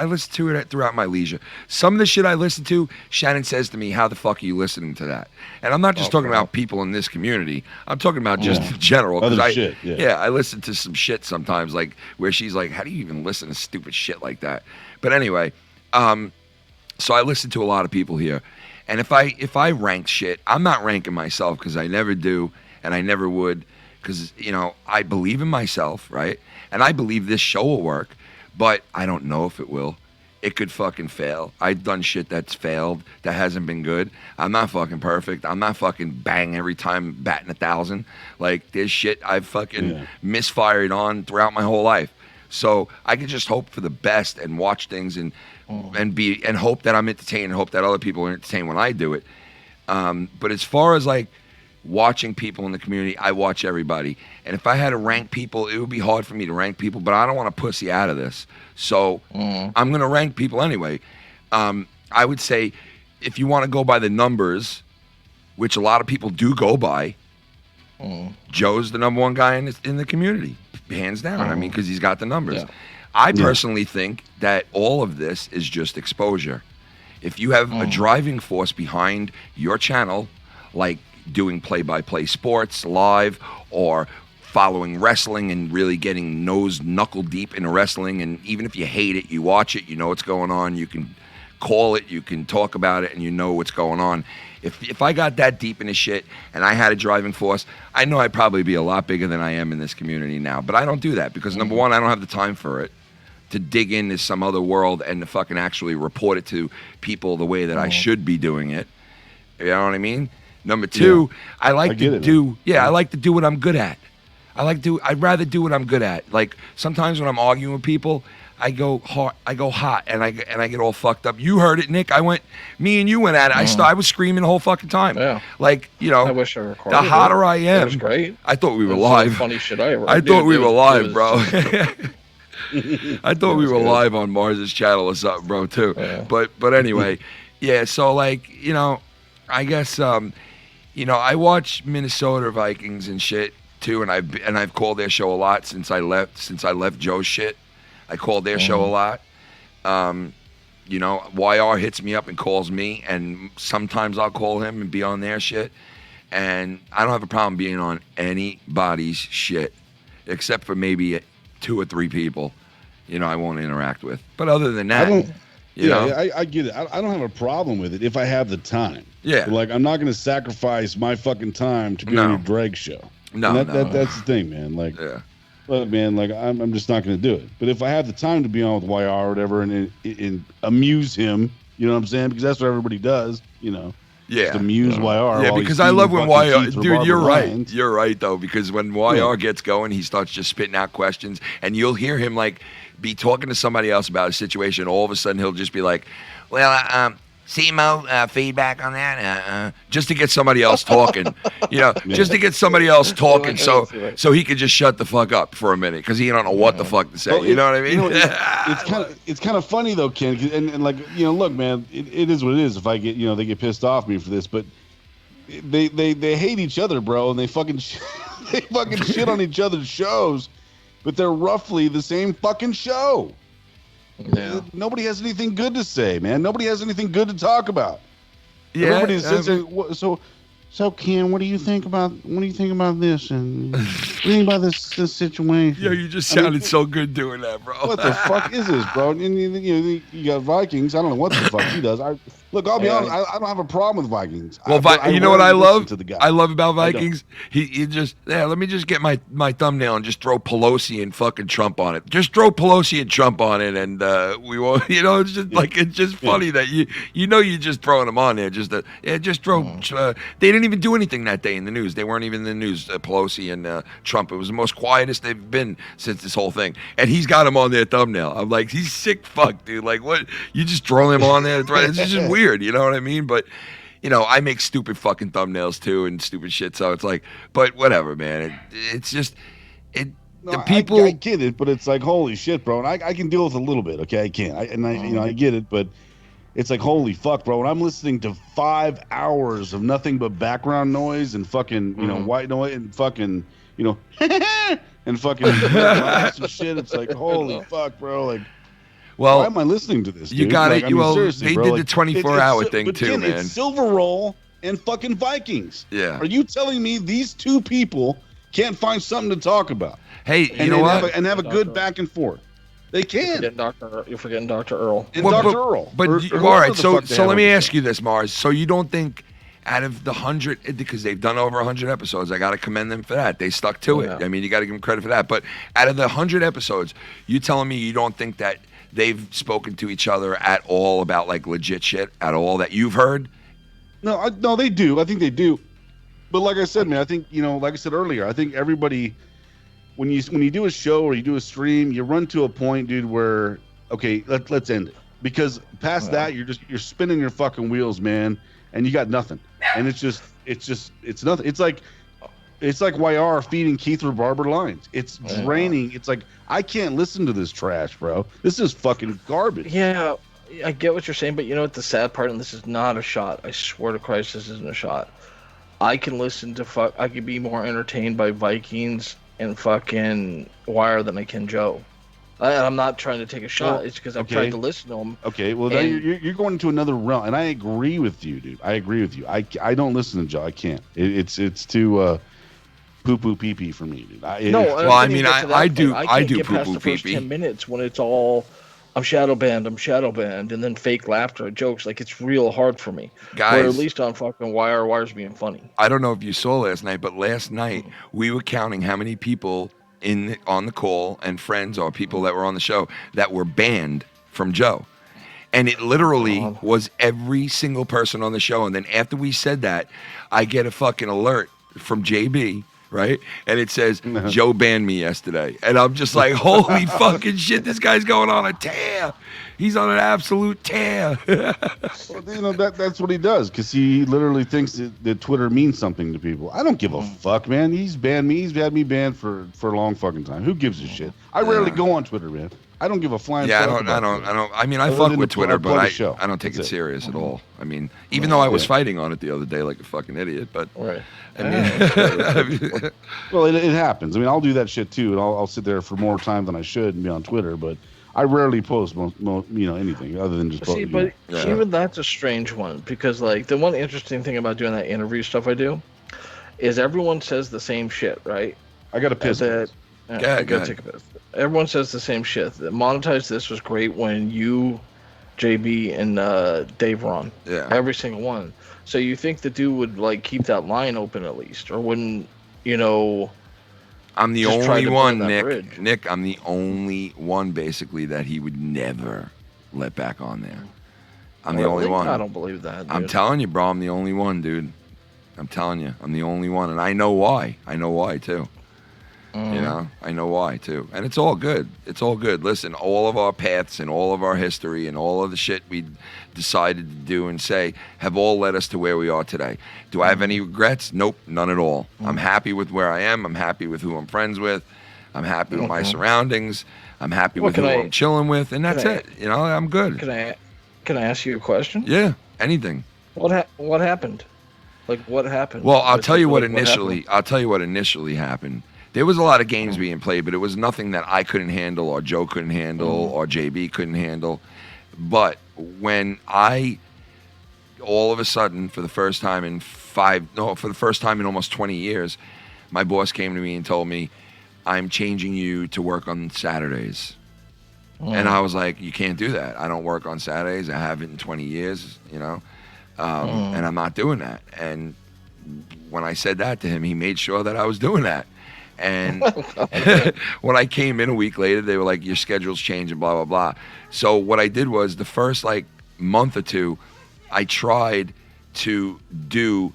Speaker 3: listen to it throughout my leisure. Some of the shit I listen to, Shannon says to me, how the fuck are you listening to that? And I'm not just talking about people in this community. I'm talking about just in general.
Speaker 5: Other shit,
Speaker 3: I listen to some shit sometimes, like where she's like, how do you even listen to stupid shit like that? But anyway, so I listen to a lot of people here. And if I rank shit, I'm not ranking myself because I never do and I never would because, you know, I believe in myself, right? And I believe this show will work. But I don't know if it will. It could fucking fail. I've done shit that's failed, that hasn't been good. I'm not fucking perfect. I'm not fucking bang every time batting 1,000. Like, there's shit I've fucking misfired on throughout my whole life. So I can just hope for the best and watch things and hope that I'm entertained and hope that other people are entertained when I do it. But as far as like watching people in the community, I watch everybody. And if I had to rank people, it would be hard for me to rank people, but I don't want to pussy out of this. So I'm going to rank people anyway. I would say if you want to go by the numbers, which a lot of people do go by, Joe's the number one guy in the community, hands down. I mean, because he's got the numbers.
Speaker 4: Yeah.
Speaker 3: I personally think that all of this is just exposure. If you have a driving force behind your channel, like doing play-by-play sports live or following wrestling and really getting knuckle deep into wrestling, and even if you hate it, you watch it, you know what's going on, you can call it, you can talk about it, and you know what's going on. If I got that deep into shit and I had a driving force, I know I'd probably be a lot bigger than I am in this community now. But I don't do that because, number one, I don't have the time for it, to dig into some other world and to fucking actually report it to people the way that I should be doing it. You know what I mean? Number two, I like to do what I'm good at. I'd rather do what I'm good at. Like sometimes when I'm arguing with people, I go hot, and I get all fucked up. You heard it, Nick. Me and you went at it. I was screaming the whole fucking time.
Speaker 4: Yeah.
Speaker 3: Like, you know,
Speaker 4: I wish I recorded
Speaker 3: the hotter I am.
Speaker 4: It was great.
Speaker 3: I thought we were
Speaker 4: It was
Speaker 3: live.
Speaker 4: some funny shit I ever.
Speaker 3: I thought we were live, bro.
Speaker 4: It
Speaker 3: I thought we were live on Marz's channel or something, bro, too.
Speaker 4: Yeah.
Speaker 3: But anyway, yeah. So like, you know, I guess you know, I watch Minnesota Vikings and shit too, and I've called their show a lot since I left Joe's shit. I called their show a lot. You know, YR hits me up and calls me, and sometimes I'll call him and be on their shit. And I don't have a problem being on anybody's shit, except for maybe 2 or 3 people, you know, I won't interact with. But other than that,
Speaker 5: I get it. I don't have a problem with it if I have the time.
Speaker 3: Yeah.
Speaker 5: But like, I'm not going to sacrifice my fucking time to be on your drag show.
Speaker 3: No,
Speaker 5: that's the thing, man. Like,
Speaker 3: yeah.
Speaker 5: Look, man, like I'm just not going to do it. But if I have the time to be on with YR or whatever and amuse him, you know what I'm saying? Because that's what everybody does, you know.
Speaker 3: Yeah.
Speaker 5: Just amuse YR.
Speaker 3: Yeah, because I love when YR, dude, you're right. You're right, though, because when YR gets going, he starts just spitting out questions, and you'll hear him, like, be talking to somebody else about a situation. All of a sudden, he'll just be like, well, CMO, feedback on that? Just to get somebody else talking, you know, just to get somebody else talking so he could just shut the fuck up for a minute because he don't know what the fuck to say. Well, you know what I mean?
Speaker 5: You know, it's kind of funny, though, Ken, and like, you know, look, man, it is what it is. If I get, you know, they get pissed off at me for this, but they hate each other, bro, and they fucking shit on each other's shows, but they're roughly the same fucking show. Yeah. Nobody has anything good to say, man. Nobody has anything good to talk about.
Speaker 3: Yeah.
Speaker 5: Everybody says, so Ken, what do you think about this? And what do you think about this situation?
Speaker 3: Yeah, you just sounded so good doing that, bro.
Speaker 5: What the fuck is this, bro? And you got Vikings. I don't know what the fuck he does. Look, I'll be honest. I don't have a problem with Vikings.
Speaker 3: Well, you know what I love? I love about Vikings. He just let me just get my thumbnail and just throw Pelosi and fucking Trump on it. Just throw Pelosi and Trump on it, and we won't. You know, it's just like it's just funny that you know you're just throwing them on there. Just throw. They didn't even do anything that day in the news. They weren't even in the news. Pelosi and Trump. It was the most quietest they've been since this whole thing. And he's got him on their thumbnail. I'm like, he's sick fuck, dude. Like, what? You just throw him on there? It's just weird. You know what I mean? But, you know, I make stupid fucking thumbnails too and stupid shit. So it's like, but whatever, man. It's just, the people.
Speaker 5: I get it, but it's like, holy shit, bro. And I can deal with a little bit, okay? I can. I get it, but it's like, holy fuck, bro. When I'm listening to 5 hours of nothing but background noise and fucking, you know, white noise and fucking, you know, and fucking laughs and shit, it's like, holy fuck, bro. Like,
Speaker 3: well,
Speaker 5: why am I listening to this, dude?
Speaker 3: You got
Speaker 5: like,
Speaker 3: it.
Speaker 5: I mean,
Speaker 3: Well,
Speaker 5: seriously,
Speaker 3: they
Speaker 5: bro,
Speaker 3: did
Speaker 5: like,
Speaker 3: the 24-hour thing too,
Speaker 5: again,
Speaker 3: man.
Speaker 5: It's Silver Roll and fucking Vikings.
Speaker 3: Yeah.
Speaker 5: Are you telling me these two people can't find something to talk about?
Speaker 3: Hey, you know what?
Speaker 5: And have a good back and forth. They can.
Speaker 4: You're forgetting Dr. Earl.
Speaker 5: And Dr. Earl.
Speaker 3: But
Speaker 5: or
Speaker 3: all right,
Speaker 5: whoever the
Speaker 3: so
Speaker 5: fuck
Speaker 3: let me
Speaker 5: the hell
Speaker 3: ask you this, Marz. So you don't think out of the 100, because they've done over 100 episodes, I got to commend them for that. They stuck to it. I mean, you got to give them credit for that. But out of the 100 episodes, you telling me you don't think that they've spoken to each other at all about like legit shit at all that you've heard?
Speaker 5: No, no, they do. I think they do. But like I said, man, I think, you know, like I said earlier, I think everybody, when you do a show or you do a stream, you run to a point, dude, where, okay, let's end it. Because past that, you're spinning your fucking wheels, man, and you got nothing. And it's nothing. It's like YR feeding Keith Barber lines. It's draining. It's like, I can't listen to this trash, bro. This is fucking garbage.
Speaker 4: Yeah, I get what you're saying, but you know what the sad part, and this is not a shot. I swear to Christ, this isn't a shot. I can listen to I could be more entertained by Vikings and fucking Wire than I can Joe. I'm not trying to take a shot. It's because I've tried to listen to them.
Speaker 5: Okay, well, now you're going into another realm, and I agree with you, dude. I agree with you. I don't listen to Joe. I can't. It's too poo-poo pee-pee for me, dude.
Speaker 3: I do poo-poo
Speaker 4: pee-pee. 10 minutes when it's all, I'm shadow banned, and then fake laughter, jokes. Like, it's real hard for me.
Speaker 3: Guys.
Speaker 4: Or at least on fucking Wire's being funny.
Speaker 3: I don't know if you saw last night, but last night we were counting how many people on the call and friends or people that were on the show that were banned from Joe. And it literally was every single person on the show. And then after we said that, I get a fucking alert from JB, right? And it says, Joe banned me yesterday. And I'm just like, holy fucking shit, this guy's going on a tear. He's on an absolute tear.
Speaker 5: Well, you know, that's what he does, because he literally thinks that Twitter means something to people. I don't give a fuck, man. He's banned me. He's had me banned for a long fucking time. Who gives a shit? I rarely go on Twitter, man. I don't give a flying fuck.
Speaker 3: I mean, I fuck with Twitter, but I don't take it serious at all. I mean, even though I was fighting on it the other day like a fucking idiot, but I mean,
Speaker 5: well, it happens. I mean, I'll do that shit too, and I'll sit there for more time than I should and be on Twitter, but I rarely post anything other than just.
Speaker 4: See, but even that's a strange one, because like the one interesting thing about doing that interview stuff I do is everyone says the same shit, right?
Speaker 5: I got to piss.
Speaker 4: I gotta take a piss. Everyone says the same shit. The Monetize This was great when you, JB, and Dave were on.
Speaker 3: Yeah.
Speaker 4: Every single one. So you think the dude would like keep that line open at least, or wouldn't, you know?
Speaker 3: I'm the only one, Nick. Nick, I'm the only one basically that he would never let back on there. I'm the only one.
Speaker 4: I don't believe that, dude.
Speaker 3: I'm telling you, bro. I'm the only one, dude. I'm telling you, I'm the only one, and I know why. I know why too. You know, I know why too, and it's all good. It's all good. Listen, all of our paths and all of our history and all of the shit we decided to do and say have all led us to where we are today. Do I have any regrets? Nope, none at all. I'm happy with where I am. I'm happy with who I'm friends with. I'm happy with my surroundings. I'm happy with who I'm chilling with, and that's it. You know, I'm good.
Speaker 4: Can I ask you a question?
Speaker 3: Yeah, anything.
Speaker 4: What happened? Like, what happened?
Speaker 3: Well, I'll tell you what initially happened. There was a lot of games being played, but it was nothing that I couldn't handle or Joe couldn't handle or JB couldn't handle. But when I, all of a sudden, for the first time in almost 20 years, my boss came to me and told me, I'm changing you to work on Saturdays. And I was like, you can't do that. I don't work on Saturdays. I haven't in 20 years, you know, and I'm not doing that. And when I said that to him, he made sure that I was doing that. And when I came in a week later, they were like, your schedule's changing, blah, blah, blah. So what I did was the first like month or two, I tried to do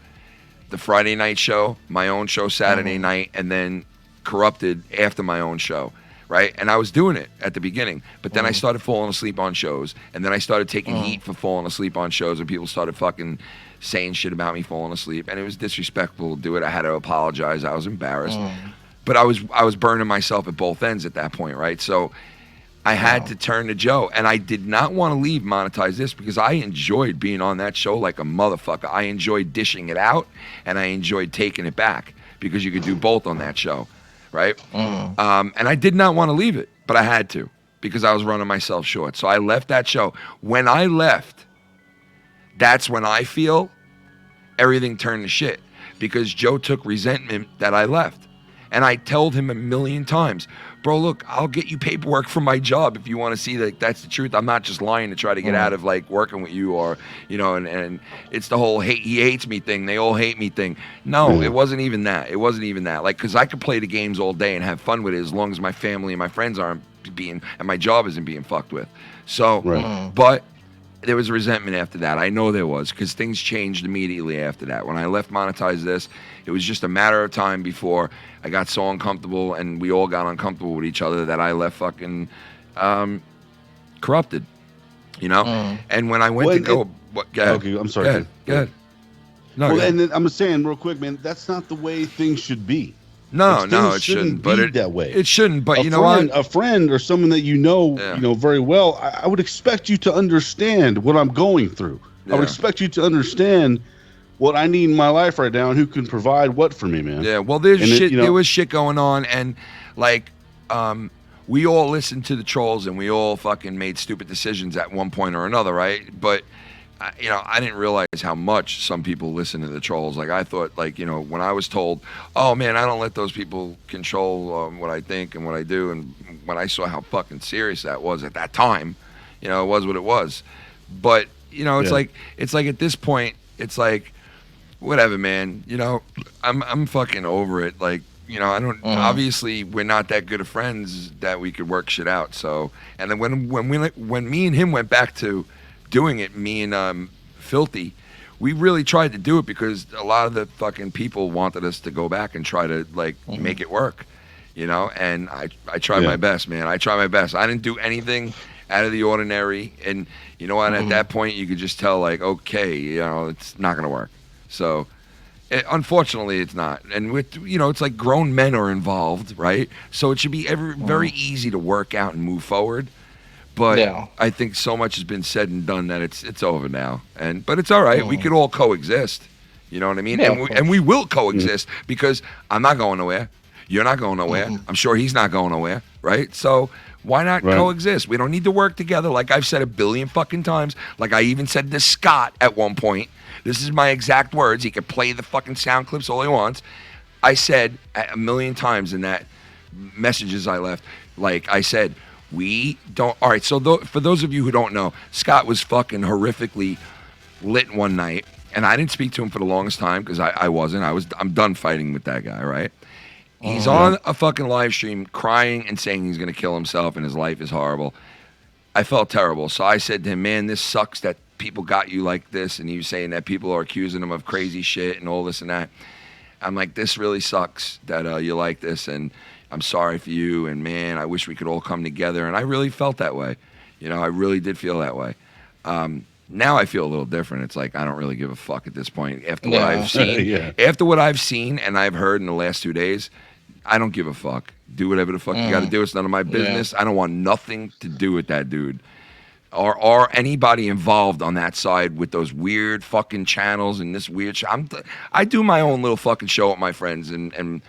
Speaker 3: the Friday night show, my own show Saturday night, and then Corrupted after my own show, right? And I was doing it at the beginning, but then I started falling asleep on shows, and then I started taking heat for falling asleep on shows, and people started fucking saying shit about me falling asleep, and it was disrespectful to do it. I had to apologize. I was embarrassed. But I was burning myself at both ends at that point, right? So I had to turn to Joe, and I did not want to leave Monetize This because I enjoyed being on that show like a motherfucker. I enjoyed dishing it out, and I enjoyed taking it back because you could do both on that show, right? And I did not want to leave it, but I had to because I was running myself short. So I left that show. When I left, that's when I feel everything turned to shit because Joe took resentment that I left. And I told him a million times, bro, look, I'll get you paperwork from my job if you want to see that that's the truth. I'm not just lying to try to get out of like working with you or, you know, and it's the whole he hates me thing. They all hate me thing. No, it wasn't even that. It wasn't even that. Like, because I could play the games all day and have fun with it as long as my family and my friends aren't being, and my job isn't being fucked with. So, but there was resentment after that. I know there was because things changed immediately after that. When I left Monetize This, it was just a matter of time before I got so uncomfortable and we all got uncomfortable with each other that I left fucking corrupted, you know? And when I went to go... Go ahead.
Speaker 5: Okay, I'm sorry.
Speaker 3: Go ahead. No,
Speaker 5: well,
Speaker 3: go ahead.
Speaker 5: and then I'm saying real quick, man, that's not the way things should be.
Speaker 3: No, it shouldn't. But
Speaker 5: be that way.
Speaker 3: It shouldn't. But you know
Speaker 5: what?
Speaker 3: what?
Speaker 5: A friend or someone that you know very well, I would expect you to understand what I'm going through. I would expect you to understand what I need in my life right now and who can provide what for me, man.
Speaker 3: Yeah. Well, there's shit. There was shit going on, and like, we all listened to the trolls, and we all fucking made stupid decisions at one point or another, right? But you know, I didn't realize how much some people listen to the trolls. Like, I thought, like, you know, when I was told, oh, man, I don't let those people control what I think and what I do, and when I saw how fucking serious that was at that time, you know, it was what it was. But, you know, it's like at this point, it's like, whatever, man, you know, I'm fucking over it. Like, you know, I don't, obviously, we're not that good of friends that we could work shit out. So, and then when me and him went back to doing it, me and Filthy, we really tried to do it because a lot of the fucking people wanted us to go back and try to like make it work, you know. And I tried my best, man. I tried my best. I didn't do anything out of the ordinary, and you know what? At that point, you could just tell, like, okay, you know, it's not gonna work. So, unfortunately, it's not. And with, you know, it's like grown men are involved, right? So it should be very easy to work out and move forward. But I think so much has been said and done that it's over now. But it's all right. We could all coexist. You know what I mean?
Speaker 4: Yeah,
Speaker 3: and we will coexist because I'm not going nowhere. You're not going nowhere. I'm sure he's not going nowhere, right? So why not coexist? We don't need to work together. Like I've said a billion fucking times. Like I even said to Scott at one point. This is my exact words. He can play the fucking sound clips all he wants. I said a million times in that messages I left, like I said, we don't. All right, so for those of you who don't know, Scott was fucking horrifically lit one night, and I didn't speak to him for the longest time because I wasn't. I'm done fighting with that guy, right? He's on a fucking live stream crying and saying he's going to kill himself and his life is horrible. I felt terrible. So I said to him, man, this sucks that people got you like this. And he was saying that people are accusing him of crazy shit and all this and that. I'm like, this really sucks that you like this. And I'm sorry for you, and man, I wish we could all come together. And I really felt that way. You know, I really did feel that way. Now I feel a little different. It's like I don't really give a fuck at this point. After what I've seen, after what I've seen and I've heard in the last 2 days, I don't give a fuck. Do whatever the fuck you got to do. It's none of my business. I don't want nothing to do with that dude. Or anybody involved on that side with those weird fucking channels and this weird I do my own little fucking show with my friends and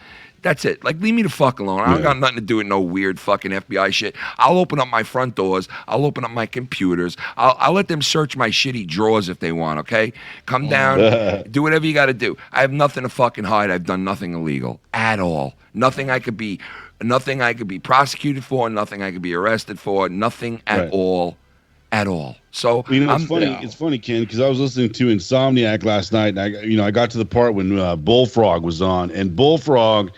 Speaker 3: that's it. Like, leave me the fuck alone. I don't got nothing to do with no weird fucking FBI shit. I'll open up my front doors. I'll open up my computers. I'll let them search my shitty drawers if they want, okay? Come down, do whatever you got to do. I have nothing to fucking hide. I've done nothing illegal at all. Nothing I could be prosecuted for, nothing I could be arrested for, nothing at all. At all. So
Speaker 5: you know, it's funny. It's funny, Ken, because I was listening to Insomniac last night, and I got to the part when Bullfrog was on, and Bullfrog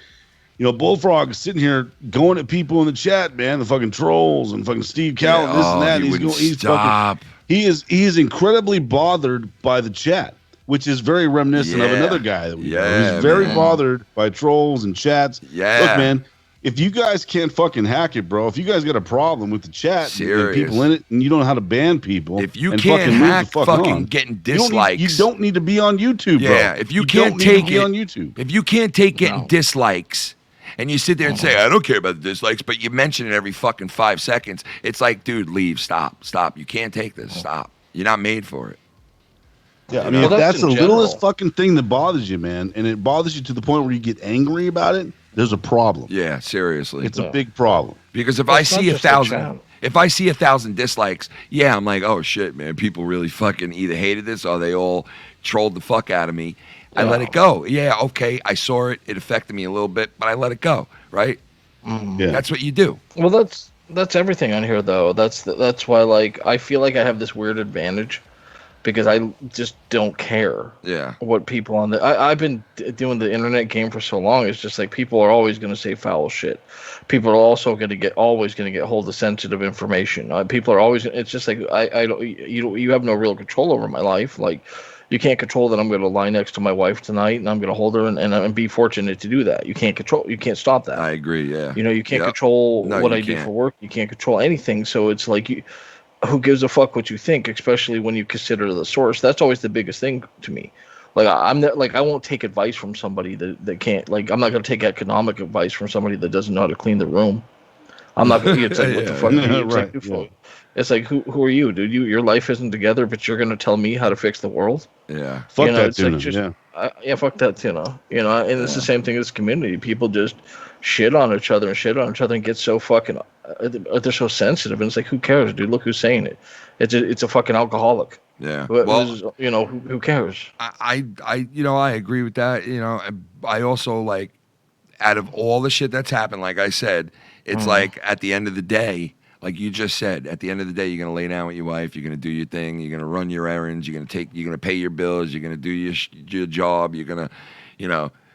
Speaker 5: is sitting here going at people in the chat, man, the fucking trolls and fucking Steve Cowell, this and that. He is incredibly bothered by the chat, which is very reminiscent of another guy that we know. He's very bothered by trolls and chats. Yeah. Look, man. If you guys can't fucking hack it, bro, if you guys got a problem with the chat and people in it and you don't know how to ban people,
Speaker 3: if you can't hack fucking getting dislikes,
Speaker 5: you don't need to be on YouTube, bro.
Speaker 3: Yeah, if you can't take it
Speaker 5: on YouTube.
Speaker 3: If you can't take getting dislikes And you sit there and say, I don't care about the dislikes, but you mention it every fucking 5 seconds. It's like, dude, leave, stop. You can't take this, stop. You're not made for it.
Speaker 5: Yeah, I mean,
Speaker 4: Well,
Speaker 5: if
Speaker 4: that's
Speaker 5: that's the
Speaker 4: in general.
Speaker 5: littlest fucking thing that bothers you, man, and it bothers you to the point where you get angry about it, there's a problem.
Speaker 3: Yeah, seriously.
Speaker 5: It's a big problem.
Speaker 3: Because if
Speaker 4: Well,
Speaker 3: I
Speaker 4: it's not
Speaker 3: see
Speaker 4: just a
Speaker 3: 1,000,
Speaker 4: channel.
Speaker 3: if I see 1,000 dislikes, yeah, I'm like, oh shit, man, people really fucking either hated this or they all trolled the fuck out of me. I let it go. Yeah, okay, I saw it. It affected me a little bit, but I let it go. Right?
Speaker 5: Yeah.
Speaker 3: That's what you do.
Speaker 4: Well, that's everything on here, though. That's why, like, I feel like I have this weird advantage because I just don't care.
Speaker 3: Yeah.
Speaker 4: What people on the I've been doing the internet game for so long. It's just like people are always going to say foul shit. People are also always going to get hold of sensitive information. People are always. It's just like I don't. You have no real control over my life. Like, you can't control that I'm going to lie next to my wife tonight and I'm going to hold her and be fortunate to do that. You can't stop that.
Speaker 3: I agree, yeah.
Speaker 4: You can't control
Speaker 3: No,
Speaker 4: what
Speaker 3: you
Speaker 4: I do
Speaker 3: can't.
Speaker 4: for work. You can't control anything. So it's like, who gives a fuck what you think, especially when you consider the source. That's always the biggest thing to me. Like, I'm not, like, I won't take advice from somebody that can't, like, I'm not going to take economic advice from somebody that doesn't know how to clean the room. I'm not going to, it's like, what the fuck are you? It's
Speaker 5: right,
Speaker 4: like,
Speaker 5: yeah.
Speaker 4: it's like, who are you, dude? Your life isn't together, but you're going to tell me how to fix the world?
Speaker 3: Yeah.
Speaker 5: Fuck that
Speaker 4: it's like
Speaker 5: tuna,
Speaker 4: just,
Speaker 5: yeah.
Speaker 4: yeah, fuck that tuna. And it's the same thing as community. People just shit on each other and get so fucking, they're so sensitive. And it's like, who cares, dude? Look who's saying it. It's a fucking alcoholic.
Speaker 3: Yeah.
Speaker 4: Well, who cares?
Speaker 3: I agree with that. I also, like, out of all the shit that's happened, like I said, it's like at the end of the day, like you just said, at the end of the day, you're gonna lay down with your wife, you're gonna do your thing, you're gonna run your errands, you're gonna pay your bills, you're gonna do your job, you're gonna,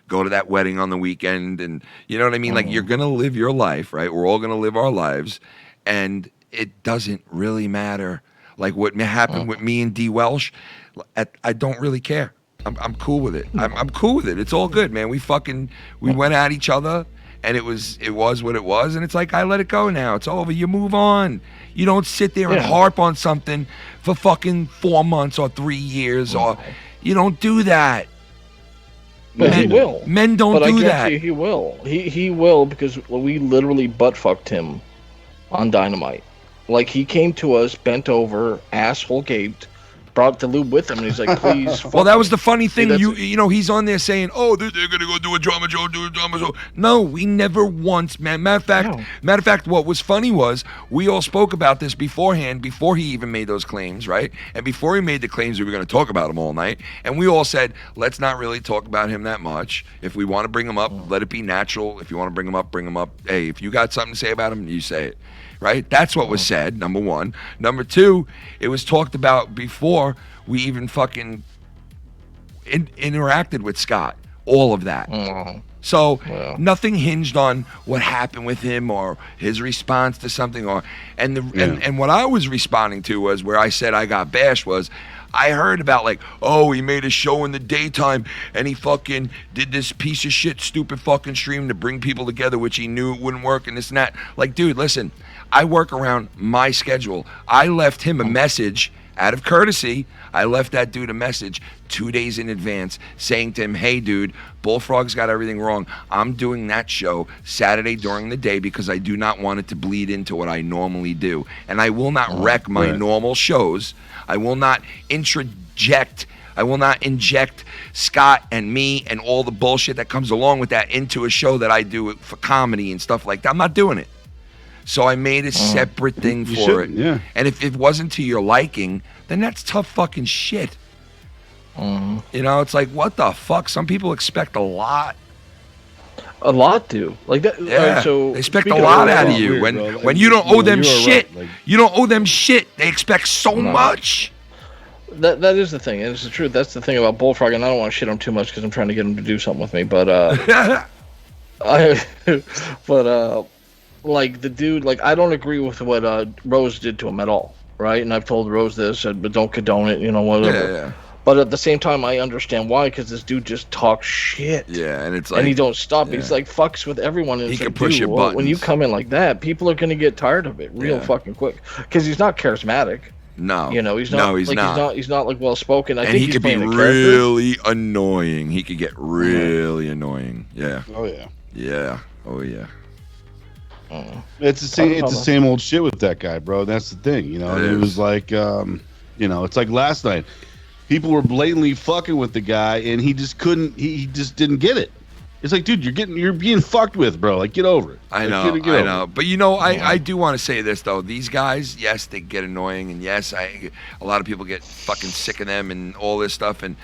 Speaker 3: go to that wedding on the weekend, and you know what I mean. Like, you're gonna live your life, right? We're all gonna live our lives, and it doesn't really matter. Like what happened with me and D. Welsh, I don't really care. I'm cool with it. I'm cool with it. It's all good, man. We went at each other, and it was what it was, and it's like, I let it go now. It's over. You move on. You don't sit there and harp on something for fucking 4 months or 3 years, or you don't do that.
Speaker 4: But he will.
Speaker 3: Men don't
Speaker 4: but
Speaker 3: do
Speaker 4: I
Speaker 3: that.
Speaker 4: guarantee he will. He will, because we literally butt fucked him on Dynamite. Like, he came to us, bent over, asshole gaped, brought the lube with him, and he's like, please.
Speaker 3: Well, that was the funny thing.
Speaker 4: See,
Speaker 3: He's on there saying, "Oh, they're gonna go do a drama show, No, we never once, man. Matter of fact, what was funny was we all spoke about this beforehand, before he even made those claims, right? And before he made the claims, we were gonna talk about him all night, and we all said, let's not really talk about him that much. If we want to bring him up, let it be natural. If you want to bring him up, bring him up. Hey, if you got something to say about him, you say it." Right? That's what was said, number one. Number two, it was talked about before we even fucking interacted with Scott. All of that. So nothing hinged on what happened with him or his response to something, and what I was responding to was where I said I got bashed was, I heard about, like, oh, he made a show in the daytime and he fucking did this piece of shit stupid fucking stream to bring people together, which he knew it wouldn't work and this and that. Like, dude, listen, I work around my schedule. I left him a message out of courtesy. I left that dude a message 2 days in advance saying to him, hey, dude, Bullfrog's got everything wrong. I'm doing that show Saturday during the day because I do not want it to bleed into what I normally do. And I will not wreck my normal shows. I will not inject Scott and me and all the bullshit that comes along with that into a show that I do for comedy and stuff like that. I'm not doing it. So I made a separate thing for it.
Speaker 5: Yeah.
Speaker 3: And if it wasn't to your liking, then that's tough fucking shit. It's like, what the fuck? Some people expect a lot.
Speaker 4: A lot do. Like that.
Speaker 3: Yeah,
Speaker 4: So
Speaker 3: they expect a
Speaker 4: speaking
Speaker 3: lot
Speaker 4: of-
Speaker 3: out of
Speaker 5: weird,
Speaker 3: you.
Speaker 5: bro.
Speaker 3: When you don't owe them
Speaker 5: you are
Speaker 3: shit,
Speaker 5: right, like-
Speaker 3: you don't owe them shit. They expect so much.
Speaker 4: That is the thing, and it's the truth. That's the thing about Bullfrog, and I don't want to shit on him too much because I'm trying to get him to do something with me. But like the dude, like, I don't agree with what Rose did to him at all, right? And I've told Rose this, but don't condone it, whatever.
Speaker 3: Yeah.
Speaker 4: But at the same time, I understand why, because this dude just talks shit.
Speaker 3: Yeah, and it's like,
Speaker 4: And he don't stop.
Speaker 3: yeah.
Speaker 4: He's like fucks with everyone. And
Speaker 3: He
Speaker 4: it's
Speaker 3: can
Speaker 4: like,
Speaker 3: push
Speaker 4: dude,
Speaker 3: your
Speaker 4: well, when you
Speaker 3: buttons.
Speaker 4: come in like that, people are gonna get tired of it real
Speaker 3: Yeah.
Speaker 4: fucking quick. Because he's not charismatic.
Speaker 3: no,
Speaker 4: He's not. He's not like well spoken. I
Speaker 3: and
Speaker 4: think
Speaker 3: he
Speaker 4: he's
Speaker 3: could be
Speaker 4: playing a character.
Speaker 3: really annoying. He could get really annoying. Yeah,
Speaker 5: Oh yeah.
Speaker 3: yeah. Oh yeah.
Speaker 5: It's the same. It's the same old shit with that guy, bro. That's the thing, you know. It was like, it's like last night. People were blatantly fucking with the guy, and he just couldn't. He just didn't get it. It's like, dude, you're being fucked with, bro. Like, get over it.
Speaker 3: I know, I know. But I do want to say this though. These guys, yes, they get annoying, and yes, a lot of people get fucking sick of them and all this stuff, and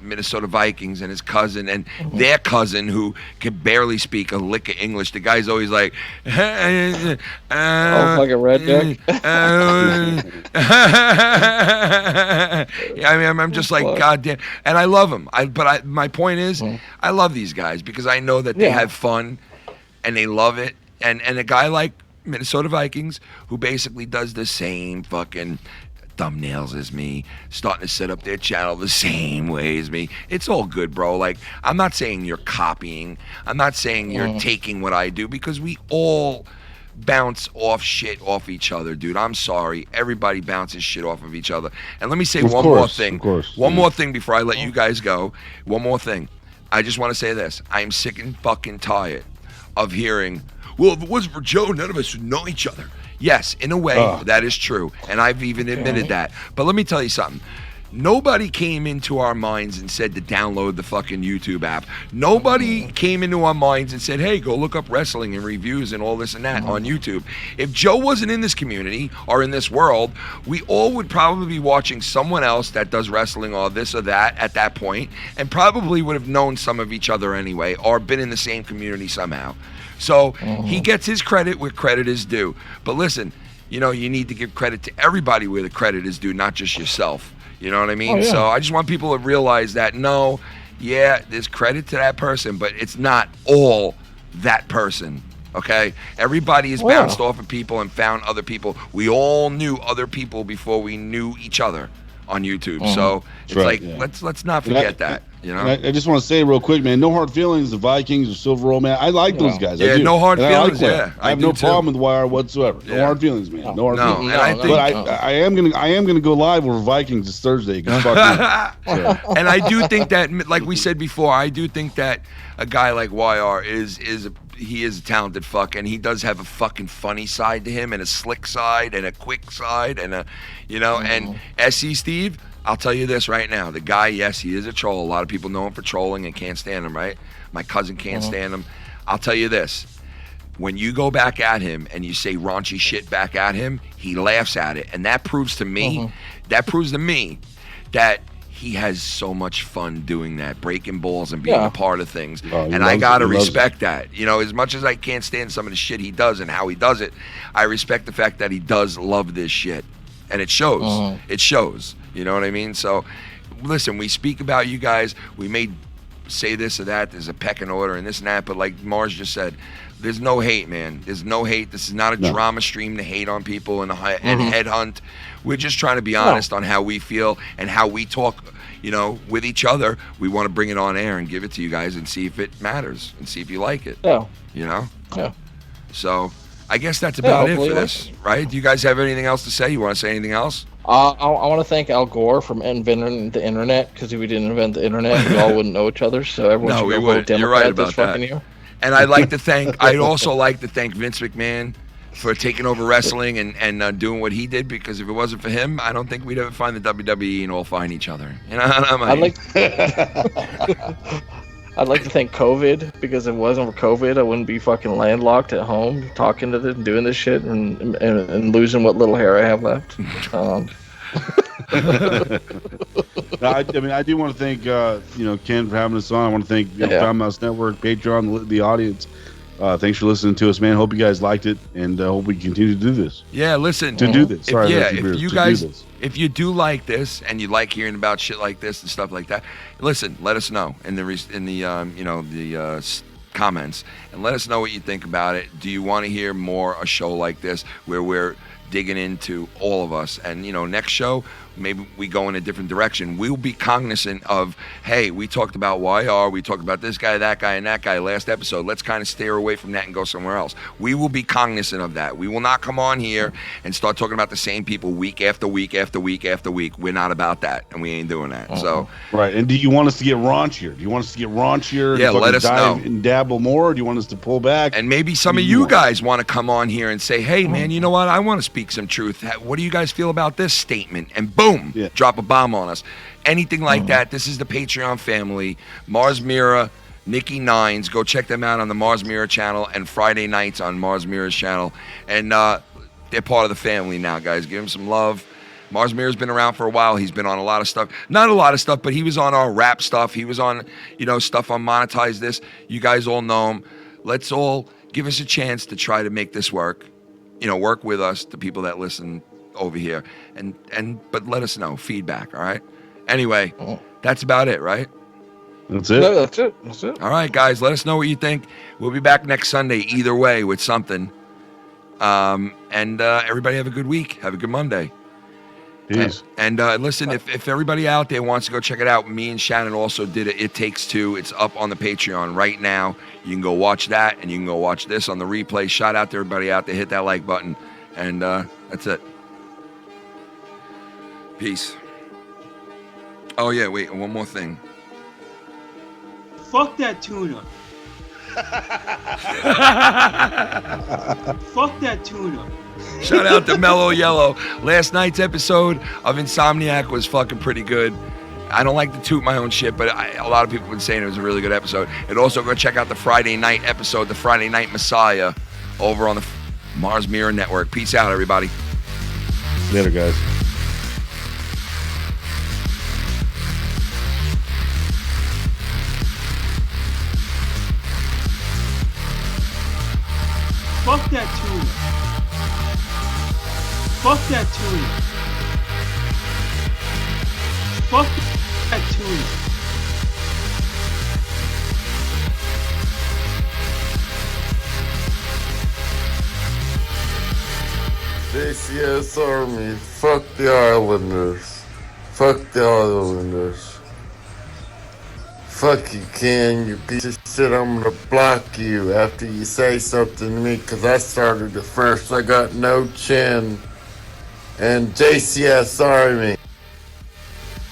Speaker 3: Minnesota Vikings and his cousin and their cousin who can barely speak a lick of English. The guy's always like,
Speaker 4: fucking redneck.
Speaker 3: Yeah, I mean, I'm just like, goddamn. And I love him. My point is, I love these guys because I know that they have fun and they love it. And a guy like Minnesota Vikings who basically does the same fucking thumbnails as me, starting to set up their channel the same way as me. It's all good, bro. Like, I'm not saying you're copying. I'm not saying you're taking what I do, because we all bounce off shit off each other, dude. I'm sorry. Everybody bounces shit off of each other. And let me say one more thing. One more thing before I let you guys go. One more thing. I just want to say this. I am sick and fucking tired of hearing, well, if it wasn't for Joe, none of us would know each other. Yes, in a way, that is true. And I've even admitted that. But let me tell you something. Nobody came into our minds and said to download the fucking YouTube app. Nobody came into our minds and said, hey, go look up wrestling and reviews and all this and that on YouTube. If Joe wasn't in this community or in this world, we all would probably be watching someone else that does wrestling or this or that at that point, and probably would have known some of each other anyway or been in the same community somehow. So he gets his credit where credit is due. But listen, you need to give credit to everybody where the credit is due, not just yourself. You know what I mean? So I just want people to realize that, there's credit to that person, but it's not all that person, okay? Everybody has bounced off of people and found other people. We all knew other people before we knew each other on YouTube. So it's let's not forget that.
Speaker 5: I just want to say real quick, man, no hard feelings. The Vikings or Silver Roll, man. I like those guys.
Speaker 3: Yeah, no hard feelings.
Speaker 5: I have no problem with Wire whatsoever. No hard feelings, man. No hard feelings. I am gonna go live over Vikings this Thursday. Fuck
Speaker 3: and I do think that, like we said before, I do think that a guy like YR is a talented fuck, and he does have a fucking funny side to him, and a slick side, and a quick side, and and SE Steve. I'll tell you this right now. The guy, yes, he is a troll. A lot of people know him for trolling and can't stand him, right? My cousin can't stand him. I'll tell you this. When you go back at him and you say raunchy shit back at him, he laughs at it. And that proves to me, that he has so much fun doing that, breaking balls and being a part of things. And I got to respect that. As much as I can't stand some of the shit he does and how he does it, I respect the fact that he does love this shit. And it shows. It shows. You know what I mean? So, listen, we speak about you guys. We may say this or that. There's a pecking order and this and that. But like Marz just said, there's no hate, man. There's no hate. This is not a drama stream to hate on people and headhunt. We're just trying to be honest on how we feel and how we talk, with each other. We want to bring it on air and give it to you guys and see if it matters and see if you like it.
Speaker 4: Yeah.
Speaker 3: Yeah. So, I guess that's about it for this, right? Do you guys have anything else to say? You want to say anything else?
Speaker 4: I want to thank Al Gore for inventing the internet, because if we didn't invent the internet, we all wouldn't know each other. So everyone should go vote Democrat. You're right about that. Year.
Speaker 3: And I'd also like to thank Vince McMahon for taking over wrestling and doing what he did, because if it wasn't for him, I don't think we'd ever find the WWE and all find each other.
Speaker 4: I'd like to thank COVID, because if it wasn't for COVID, I wouldn't be fucking landlocked at home talking to them and doing this shit and losing what little hair I have left.
Speaker 5: I do want to thank Ken for having us on. I want to thank Foundmouse Network, Patron, the audience. Thanks for listening to us, man. Hope you guys liked it, and hope we continue to do this.
Speaker 3: Yeah, listen.
Speaker 5: Do this. Sorry,
Speaker 3: if you do like this and you like hearing about shit like this and stuff like that, listen. Let us know in the comments, and let us know what you think about it. Do you want to hear more a show like this where we're digging into all of us. And, next show, maybe we go in a different direction. We'll be cognizant of, hey, we talked about YR, we talked about this guy, that guy, and that guy last episode. Let's kind of steer away from that and go somewhere else. We will be cognizant of that. We will not come on here and start talking about the same people week after week after week after week. We're not about that, and we ain't doing that. So
Speaker 5: right. And do you want us to get raunchier? Do you want us to get raunchier?
Speaker 3: Yeah, let us know.
Speaker 5: And dabble more? Or do you want us to pull back?
Speaker 3: And maybe some of you guys want to come on here and say, hey, man, you know what? I want to speak some truth. What do you guys feel about this statement? And boom, drop a bomb on us. Anything like that. This is the Patreon family. Marz, Mira, Nicky Nines. Go check them out on the Marz Mira channel and Friday nights on Marz Mira's channel. And they're part of the family now, guys. Give them some love. Marz Mira's been around for a while. He's been on a lot of stuff. Not a lot of stuff, but he was on our rap stuff. He was on, stuff on Monetize This. You guys all know him. Let's all give us a chance to try to make this work. Work with us, the people that listen over here. But let us know. Feedback, all right? Anyway, that's about it, right?
Speaker 5: That's it.
Speaker 4: No, that's it.
Speaker 3: All right, guys, let us know what you think. We'll be back next Sunday either way with something. Everybody have a good week. Have a good Monday.
Speaker 5: Peace.
Speaker 3: And listen, if everybody out there wants to go check it out, me and Shannon also did it. It Takes Two. It's up on the Patreon right now. You can go watch that, and you can go watch this on the replay. Shout out to everybody out there. Hit that like button. And that's it. Peace. Oh, yeah, wait, one more thing.
Speaker 6: Fuck that tuna. Fuck that tuna.
Speaker 3: Shout out to Mellow Yellow. Last night's episode of Insomniac was fucking pretty good. I don't like to toot my own shit, but a lot of people have been saying it was a really good episode. And also go check out the Friday night episode, the Friday Night Messiah, over on the Marz Mira Network. Peace out, everybody.
Speaker 5: Later, guys.
Speaker 6: Fuck that tuna. Fuck that tuna. Fuck that tuna.
Speaker 1: JCS Army, fuck the Islanders. Fuck the Islanders. Fuck you, Ken, you piece of shit. I'm gonna block you after you say something to me, cause I started it first. I got no chin. And JCS Army.